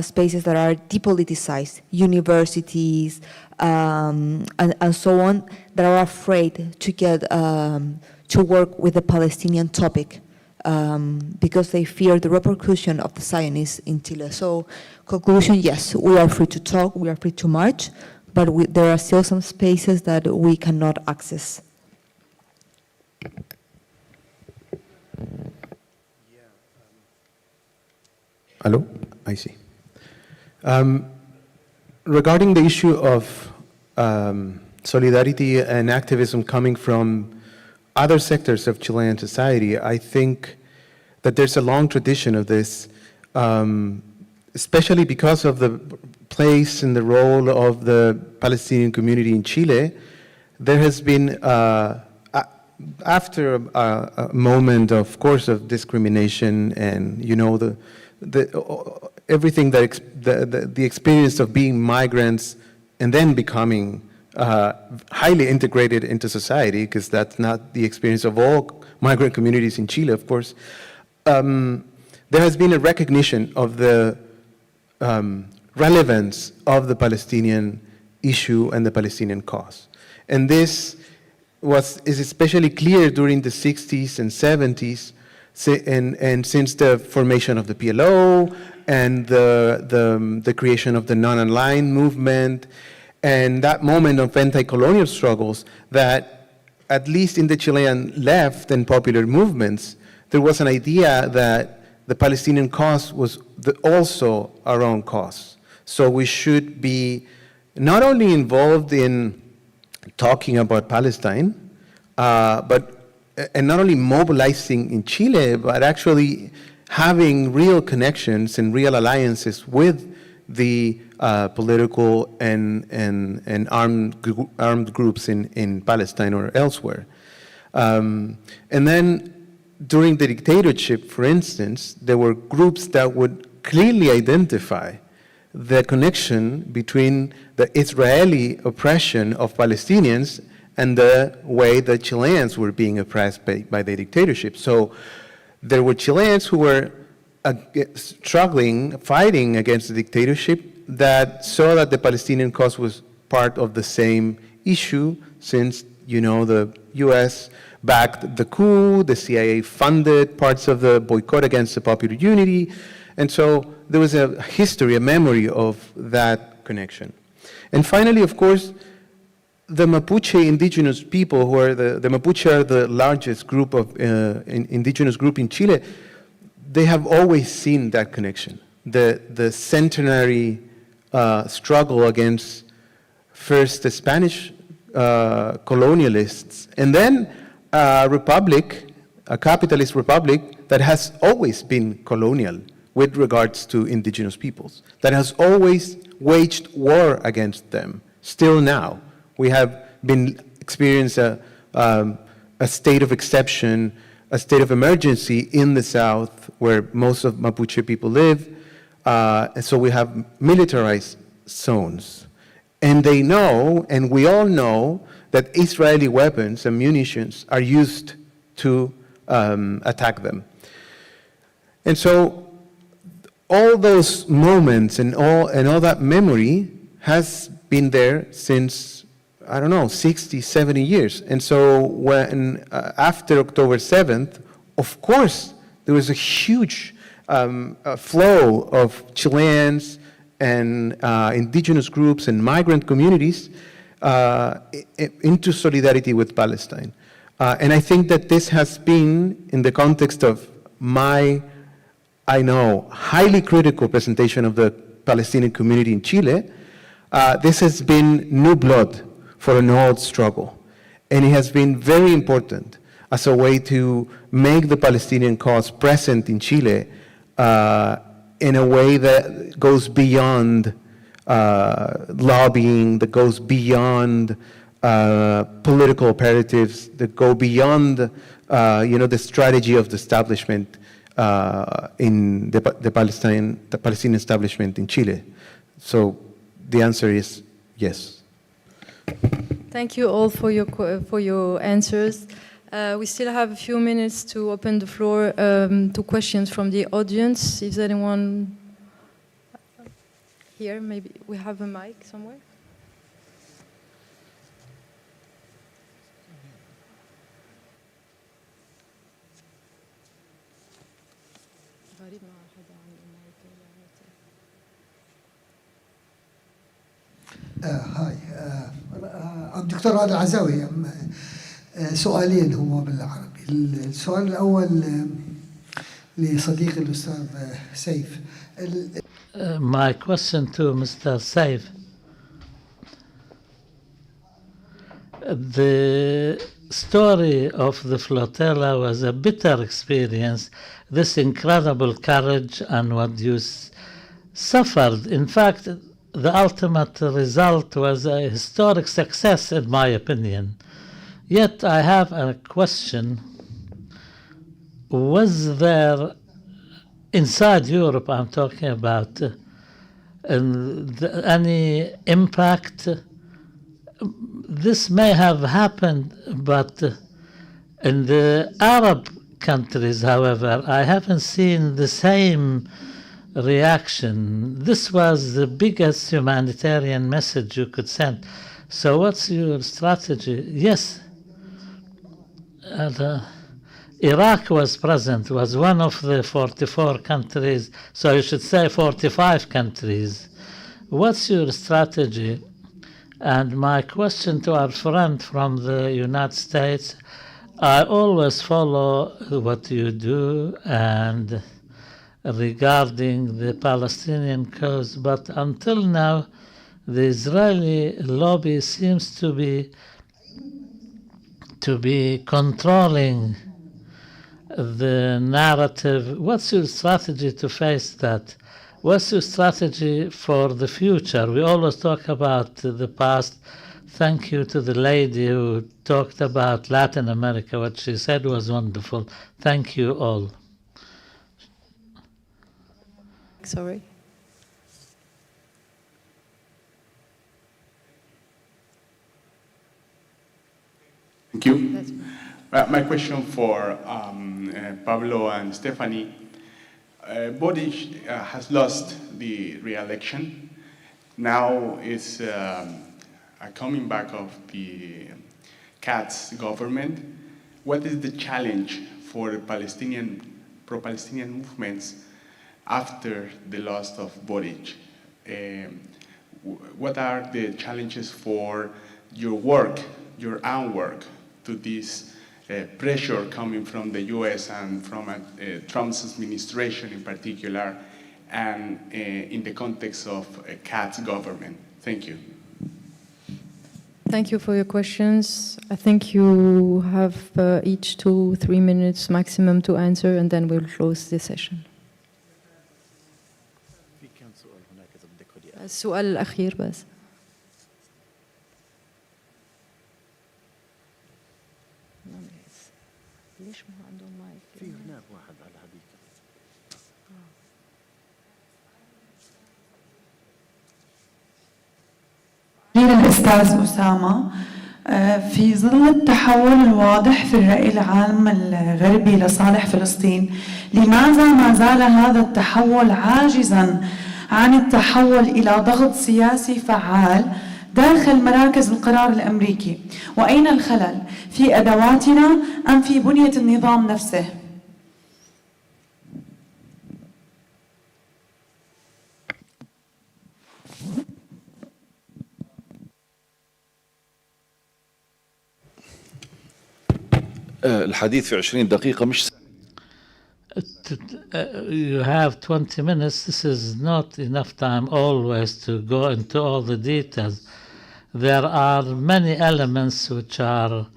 spaces that are depoliticized, universities and so on, that are afraid to get to work with the Palestinian topic because they fear the repercussion of the Zionists in Chile. So, conclusion, yes, we are free to talk, we are free to march, but there are still some spaces that we cannot access. Hello? I see. Regarding the issue of solidarity and activism coming from other sectors of Chilean society, I think that there's a long tradition of this, especially because of the place and the role of the Palestinian community in Chile. There has been, after a moment, of course, of discrimination and, you know, everything that the experience of being migrants and then becoming highly integrated into society, because that's not the experience of all migrant communities in Chile, of course. There has been a recognition of the relevance of the Palestinian issue and the Palestinian cause. And this is especially clear during the 60s and 70s, and since the formation of the PLO and the creation of the non-aligned movement, and that moment of anti-colonial struggles, that at least in the Chilean left and popular movements, there was an idea that the Palestinian cause was also our own cause. So we should be not only involved in talking about Palestine, and not only mobilizing in Chile, but actually having real connections and real alliances with the political and armed groups in Palestine or elsewhere. And then during the dictatorship, for instance, there were groups that would clearly identify the connection between the Israeli oppression of Palestinians and the way the Chileans were being oppressed by the dictatorship. So there were Chileans who were struggling, fighting against the dictatorship, that saw that the Palestinian cause was part of the same issue, since, you know, the US backed the coup, the CIA funded parts of the boycott against the Popular Unity, and so there was a history, a memory of that connection. And finally, of course, the Mapuche indigenous people, who are the Mapuche are the largest group of indigenous group in Chile, they have always seen that connection. The centenary struggle against first the Spanish colonialists, and then a republic, a capitalist republic that has always been colonial with regards to indigenous peoples, that has always waged war against them, still now. We have been experiencing a state of exception, a state of emergency in the south where most of Mapuche people live. And so we have militarized zones. And they know, and we all know, that Israeli weapons and munitions are used to attack them. And so all those moments and all that memory has been there since, I don't know, 60, 70 years. And so when, after October 7th, of course, there was a huge flow of Chileans and indigenous groups and migrant communities into solidarity with Palestine. And I think that this has been, in the context of my, I know, highly critical presentation of the Palestinian community in Chile, this has been new blood for an old struggle. And it has been very important as a way to make the Palestinian cause present in Chile in a way that goes beyond lobbying, that goes beyond political operatives, that go beyond the strategy of the establishment in the Palestinian establishment in Chile. So the answer is yes. Thank you all for your answers. We still have a few minutes to open the floor to questions from the audience. Is anyone here? Maybe we have a mic somewhere. هاي الدكتور رائد العزاوي سؤالين هما بالعربي. السؤال الأول لصديقي الأستاذ سيف. My question to Mr. Saif. The story of the flotilla was a bitter experience, this incredible courage and what you suffered. In fact, the ultimate result was a historic success, in my opinion. Yet I have a question. Was there, inside Europe I'm talking about, any impact? This may have happened, but in the Arab countries, however, I haven't seen the same reaction. This was the biggest humanitarian message you could send. So what's your strategy? Yes. Iraq was present, was one of the 44 countries, so you should say 45 countries. What's your strategy? And my question to our friend from the United States, I always follow what you do and regarding the Palestinian cause, but until now, the Israeli lobby seems to be controlling the narrative. What's your strategy to face that? What's your strategy for the future? We always talk about the past. Thank you to the lady who talked about Latin America. What she said was wonderful. Thank you all. Sorry. Thank you. My question for Pablo and Stephanie. Boric has lost the re-election. Now it's a coming back of the Katz government. What is the challenge for the pro-Palestinian movements after the loss of Boric? What are the challenges for your work, your own work, to this pressure coming from the US and from Trump's administration in particular, and in the context of a Katz government? Thank you. Thank you for your questions. I think you have each 2-3 minutes maximum to answer, and then we'll close the session. السؤال الأخير بس. ليش ما عندهم مايك؟ في هناك واحد على هذيك. الأستاذ أسامة في ظل التحول الواضح في الرأي العام الغربي لصالح فلسطين، لماذا ما زال هذا التحول عاجزاً عن التحول إلى ضغط سياسي فعال داخل مراكز القرار الأمريكي؟ وأين الخلل؟ في أدواتنا أم في بنية النظام نفسه؟ الحديث في 20 دقيقة مش You have 20 minutes. This is not enough time always to go into all the details. There are many elements which are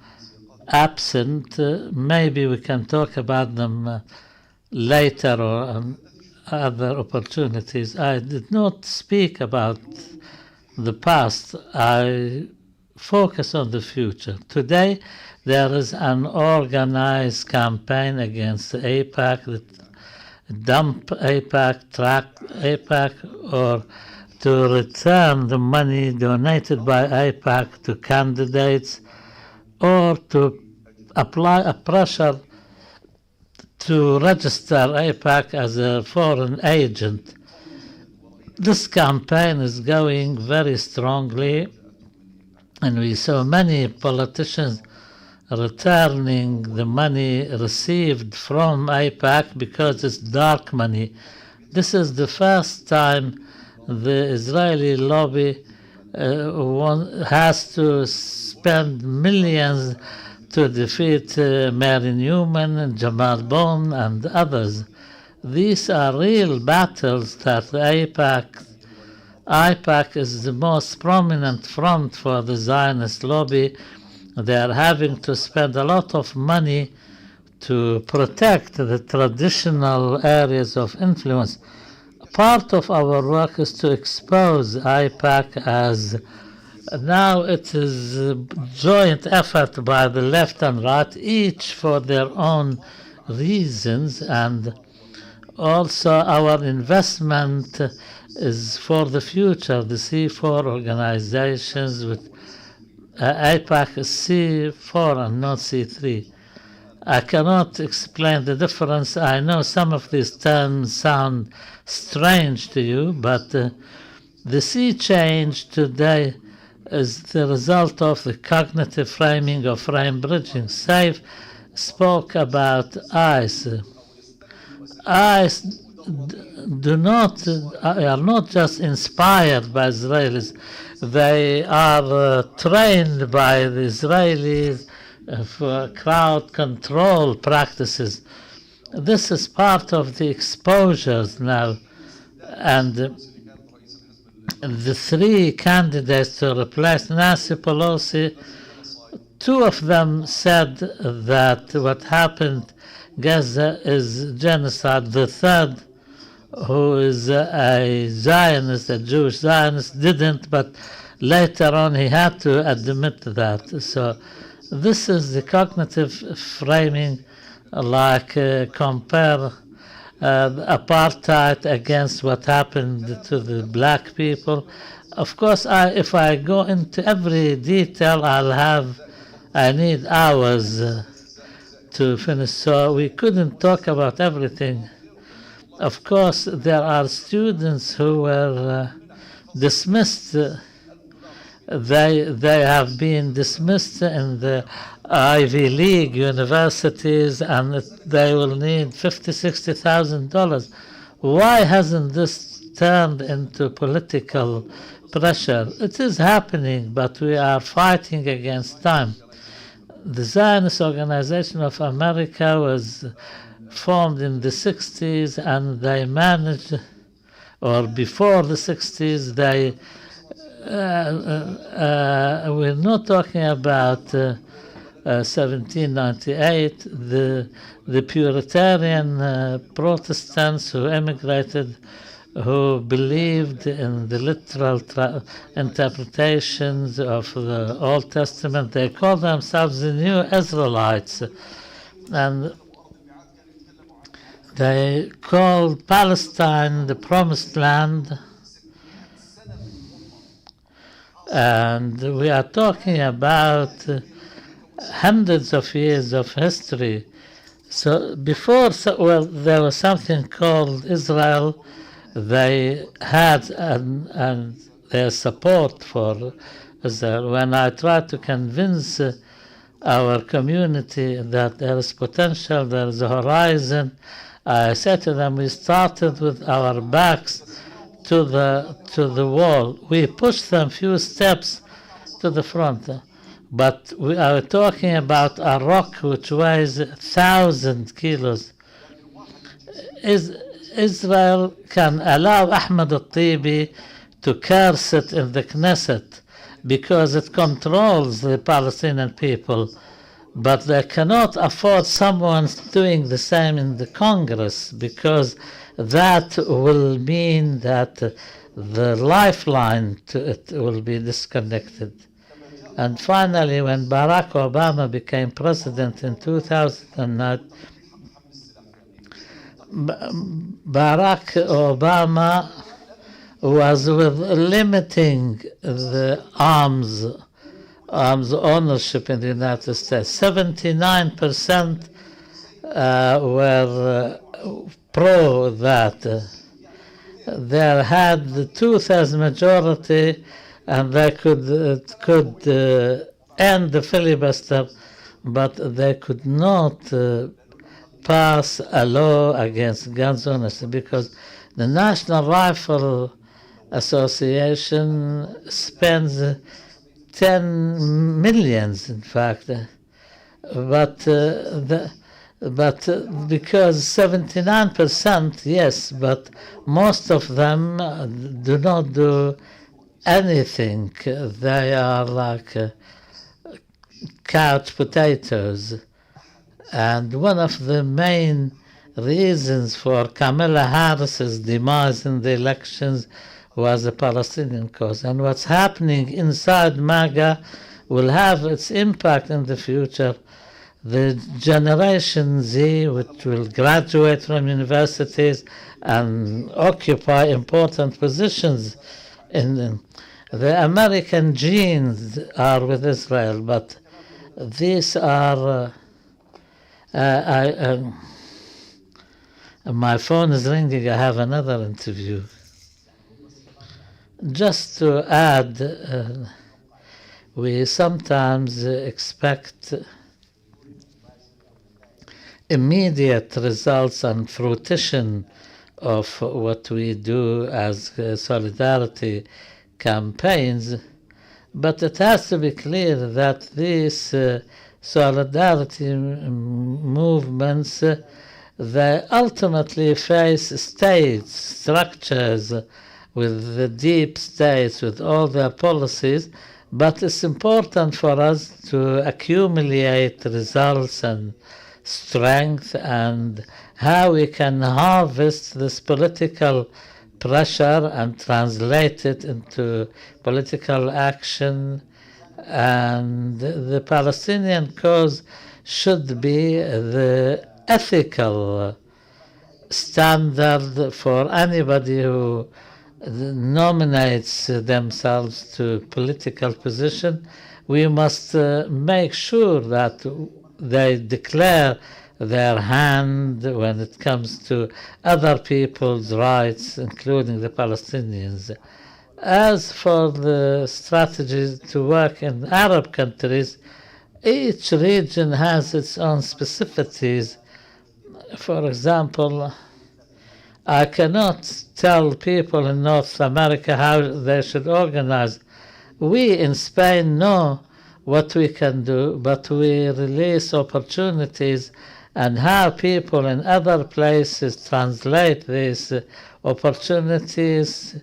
absent. Maybe we can talk about them later or on other opportunities. I did not speak about the past. I focus on the future. Today, there is an organized campaign against AIPAC, that dump AIPAC, track AIPAC, or to return the money donated by AIPAC to candidates, or to apply a pressure to register AIPAC as a foreign agent. This campaign is going very strongly, and we saw many politicians returning the money received from AIPAC because it's dark money. This is the first time the Israeli lobby has to spend millions to defeat Mary Newman and Jamal Bone and others. These are real battles that AIPAC is the most prominent front for the Zionist lobby. They are having to spend a lot of money to protect the traditional areas of influence. Part of our work is to expose AIPAC as now it is a joint effort by the left and right, each for their own reasons, and also our investment is for the future. The C4 organizations with AIPAC is C4 and not C3. I cannot explain the difference. I know some of these terms sound strange to you, but the sea change today is the result of the cognitive framing of frame bridging. Saif spoke about ICE. ICE are not just inspired by Israelis. They are trained by the Israelis for crowd control practices. This is part of the exposures now. And the three candidates to replace Nancy Pelosi, two of them said that what happened Gaza is genocide. The third, who is a Zionist, a Jewish Zionist, didn't, but later on he had to admit that. So this is the cognitive framing, like compare apartheid against what happened to the black people. Of course, if I go into every detail, I need hours to finish, so we couldn't talk about everything. Of course, there are students who were dismissed. They have been dismissed in the Ivy League universities, and they will need $50,000-$60,000. Why hasn't this turned into political pressure? It is happening, but we are fighting against time. The Zionist Organization of America was formed in the 60s, and they managed, or before the 60s, they we're not talking about 1798, the Puritan Protestants who emigrated, who believed in the literal interpretations of the Old Testament. They called themselves the New Israelites, and they called Palestine the Promised Land. And we are talking about hundreds of years of history. So before, there was something called Israel. They had and their support for Israel. When I tried to convince our community that there is potential, there is a horizon, I said to them, we started with our backs to the wall. We pushed them few steps to the front. But we are talking about a rock which weighs 1,000 kilos. Israel can allow Ahmed al-Tibi to curse it in the Knesset because it controls the Palestinian people, but they cannot afford someone doing the same in the Congress, because that will mean that the lifeline to it will be disconnected. And finally, when Barack Obama became president in 2009, Barack Obama was with limiting the arms ownership in the United States. 79% were pro that. They had the two-thirds majority, and they could end the filibuster, but they could not pass a law against guns ownership, because the National Rifle Association spends 10 millions, in fact, but because 79%, yes, but most of them do not do anything. They are like couch potatoes. And one of the main reasons for Kamala Harris's demise in the elections was the Palestinian cause. And what's happening inside MAGA will have its impact in the future. The Generation Z, which will graduate from universities and occupy important positions in the American genes are with Israel, but these are my phone is ringing. I have another interview. Just to add, we sometimes expect immediate results and fruition of what we do as solidarity campaigns, but it has to be clear that these solidarity movements, they ultimately face states, structures, with the deep states, with all their policies, but it's important for us to accumulate results and strength, and how we can harvest this political pressure and translate it into political action. And the Palestinian cause should be the ethical standard for anybody who nominates themselves to political position. We must make sure that they declare their hand when it comes to other people's rights, including the Palestinians. As for the strategy to work in Arab countries, each region has its own specificities. For example, I cannot tell people in North America how they should organize. We in Spain know what we can do, but we release opportunities, and how people in other places translate these opportunities,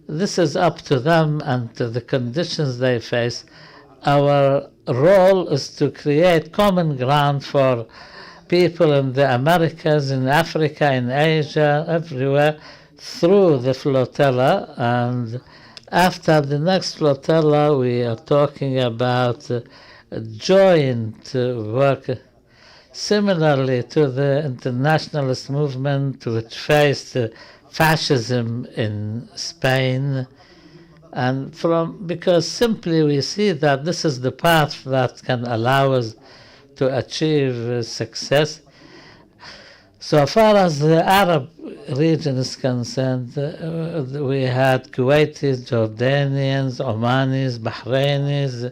this is up to them and to the conditions they face. Our role is to create common ground for people in the Americas, in Africa, in Asia, everywhere, through the flotilla. And after the next flotilla, we are talking about joint work, similarly to the internationalist movement which faced fascism in Spain. And because simply we see that this is the path that can allow us to achieve success. So far as the Arab region is concerned, we had Kuwaitis, Jordanians, Omanis, Bahrainis,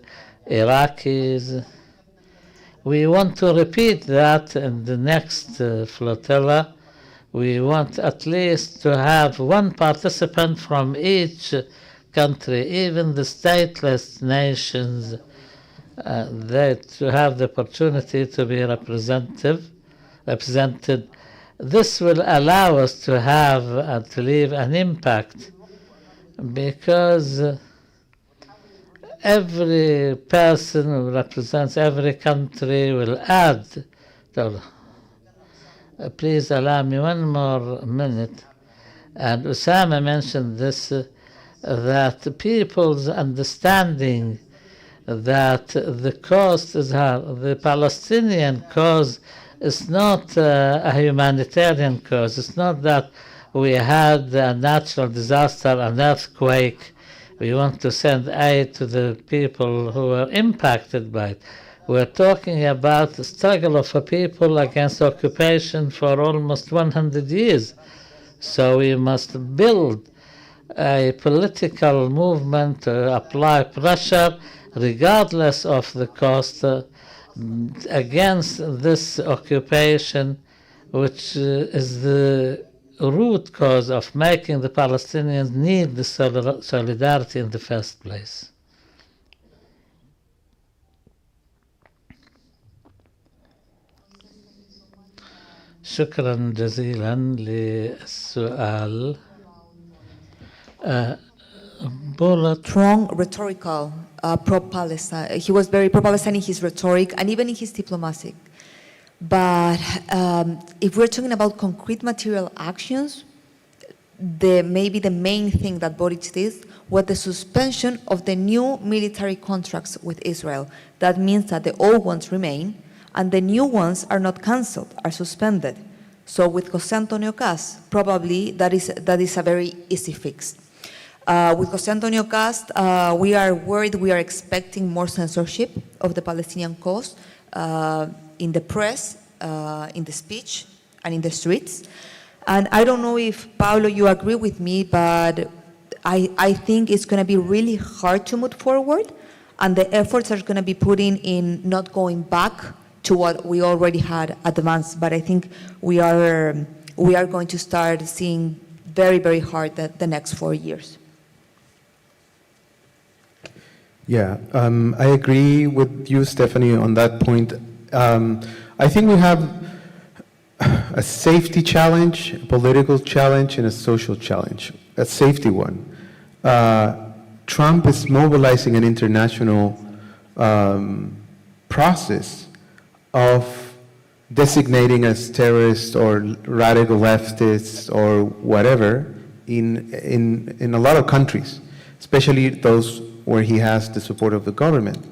Iraqis. We want to repeat that in the next flotilla. We want at least to have one participant from each country, even the stateless nations, to have the opportunity to be represented. This will allow us to have and to leave an impact, because every person who represents every country will add. Please allow me one more minute. And Osama mentioned this, that people's understanding that the cause is the Palestinian cause is not a humanitarian cause. It's not that we had a natural disaster, an earthquake. We want to send aid to the people who were impacted by it. We're talking about the struggle of a people against occupation for almost 100 years. So we must build a political movement to apply pressure, regardless of the cost, against this occupation, which is the root cause of making the Palestinians need the solidarity in the first place. شكرا جزيلا للسؤال. Strong rhetorical pro-Palestine. He was very pro-Palestine in his rhetoric and even in his diplomacy. But if we're talking about concrete material actions, maybe the main thing that Boric did was the suspension of the new military contracts with Israel. That means that the old ones remain and the new ones are not cancelled, are suspended. So with José Antonio Cast, probably that is a very easy fix. With José Antonio Cast, we are worried, we are expecting more censorship of the Palestinian cause in the press, in the speech, and in the streets. And I don't know if, Pablo, you agree with me, but I think it's going to be really hard to move forward, and the efforts are going to be put in not going back to what we already had advanced. But I think we are going to start seeing very, very hard the next 4 years. Yeah, I agree with you, Stephanie, on that point. I think we have a safety challenge, a political challenge, and a social challenge. A safety one. Trump is mobilizing an international process of designating as terrorists or radical leftists or whatever in a lot of countries, especially those where he has the support of the government.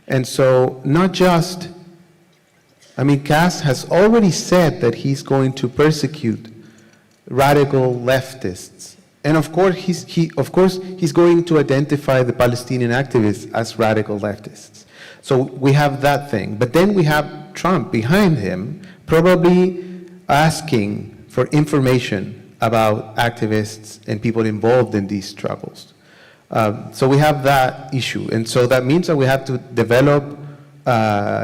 And so not just, Cast has already said that he's going to persecute radical leftists. And of course, he's going to identify the Palestinian activists as radical leftists. So we have that thing. But then we have Trump behind him, probably asking for information about activists and people involved in these struggles. So we have that issue. And so that means that we have to develop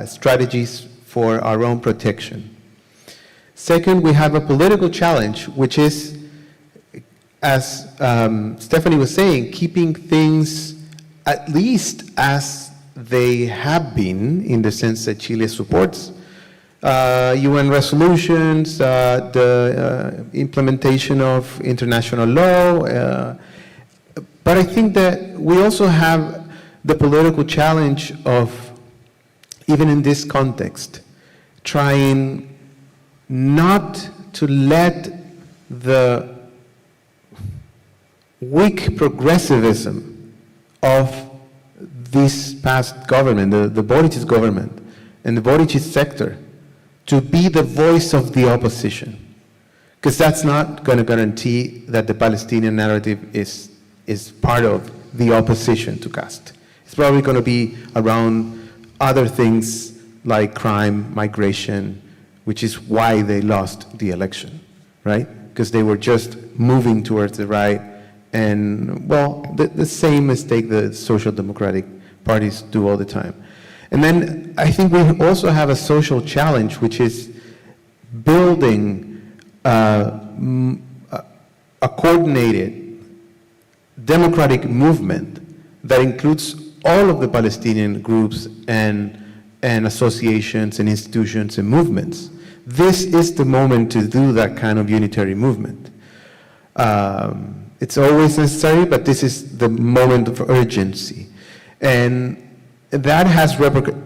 strategies for our own protection. Second, we have a political challenge, which is, as Stephanie was saying, keeping things at least as they have been, in the sense that Chile supports UN resolutions, the implementation of international law. But I think that we also have the political challenge of, even in this context, trying not to let the weak progressivism of this past government, the Boric's government, and the Boric's sector, to be the voice of the opposition. Because that's not going to guarantee that the Palestinian narrative is part of the opposition to caste. It's probably going to be around other things like crime, migration, which is why they lost the election, right? Because they were just moving towards the right, and, well, the same mistake the social democratic parties do all the time. And then I think we also have a social challenge, which is building a coordinated democratic movement that includes all of the Palestinian groups and associations and institutions and movements. This is the moment to do that kind of unitary movement. It's always necessary, but this is the moment of urgency. And that has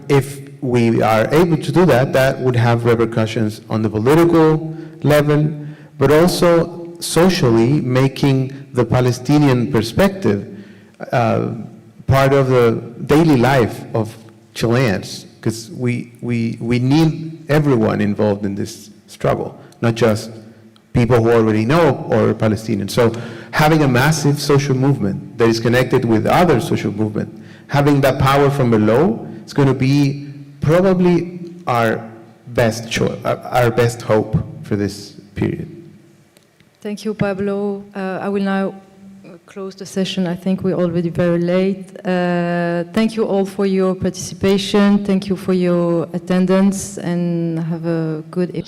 if we are able to do that, that would have repercussions on the political level, but also socially, making the Palestinian perspective part of the daily life of Chileans, because we need everyone involved in this struggle, not just people who already know or Palestinians. So having a massive social movement that is connected with other social movement, having that power from below, is going to be probably our best choice, our best hope for this period. Thank you, Pablo. I will now close the session. I think we're already very late. Thank you all for your participation. Thank you for your attendance, and have a good evening.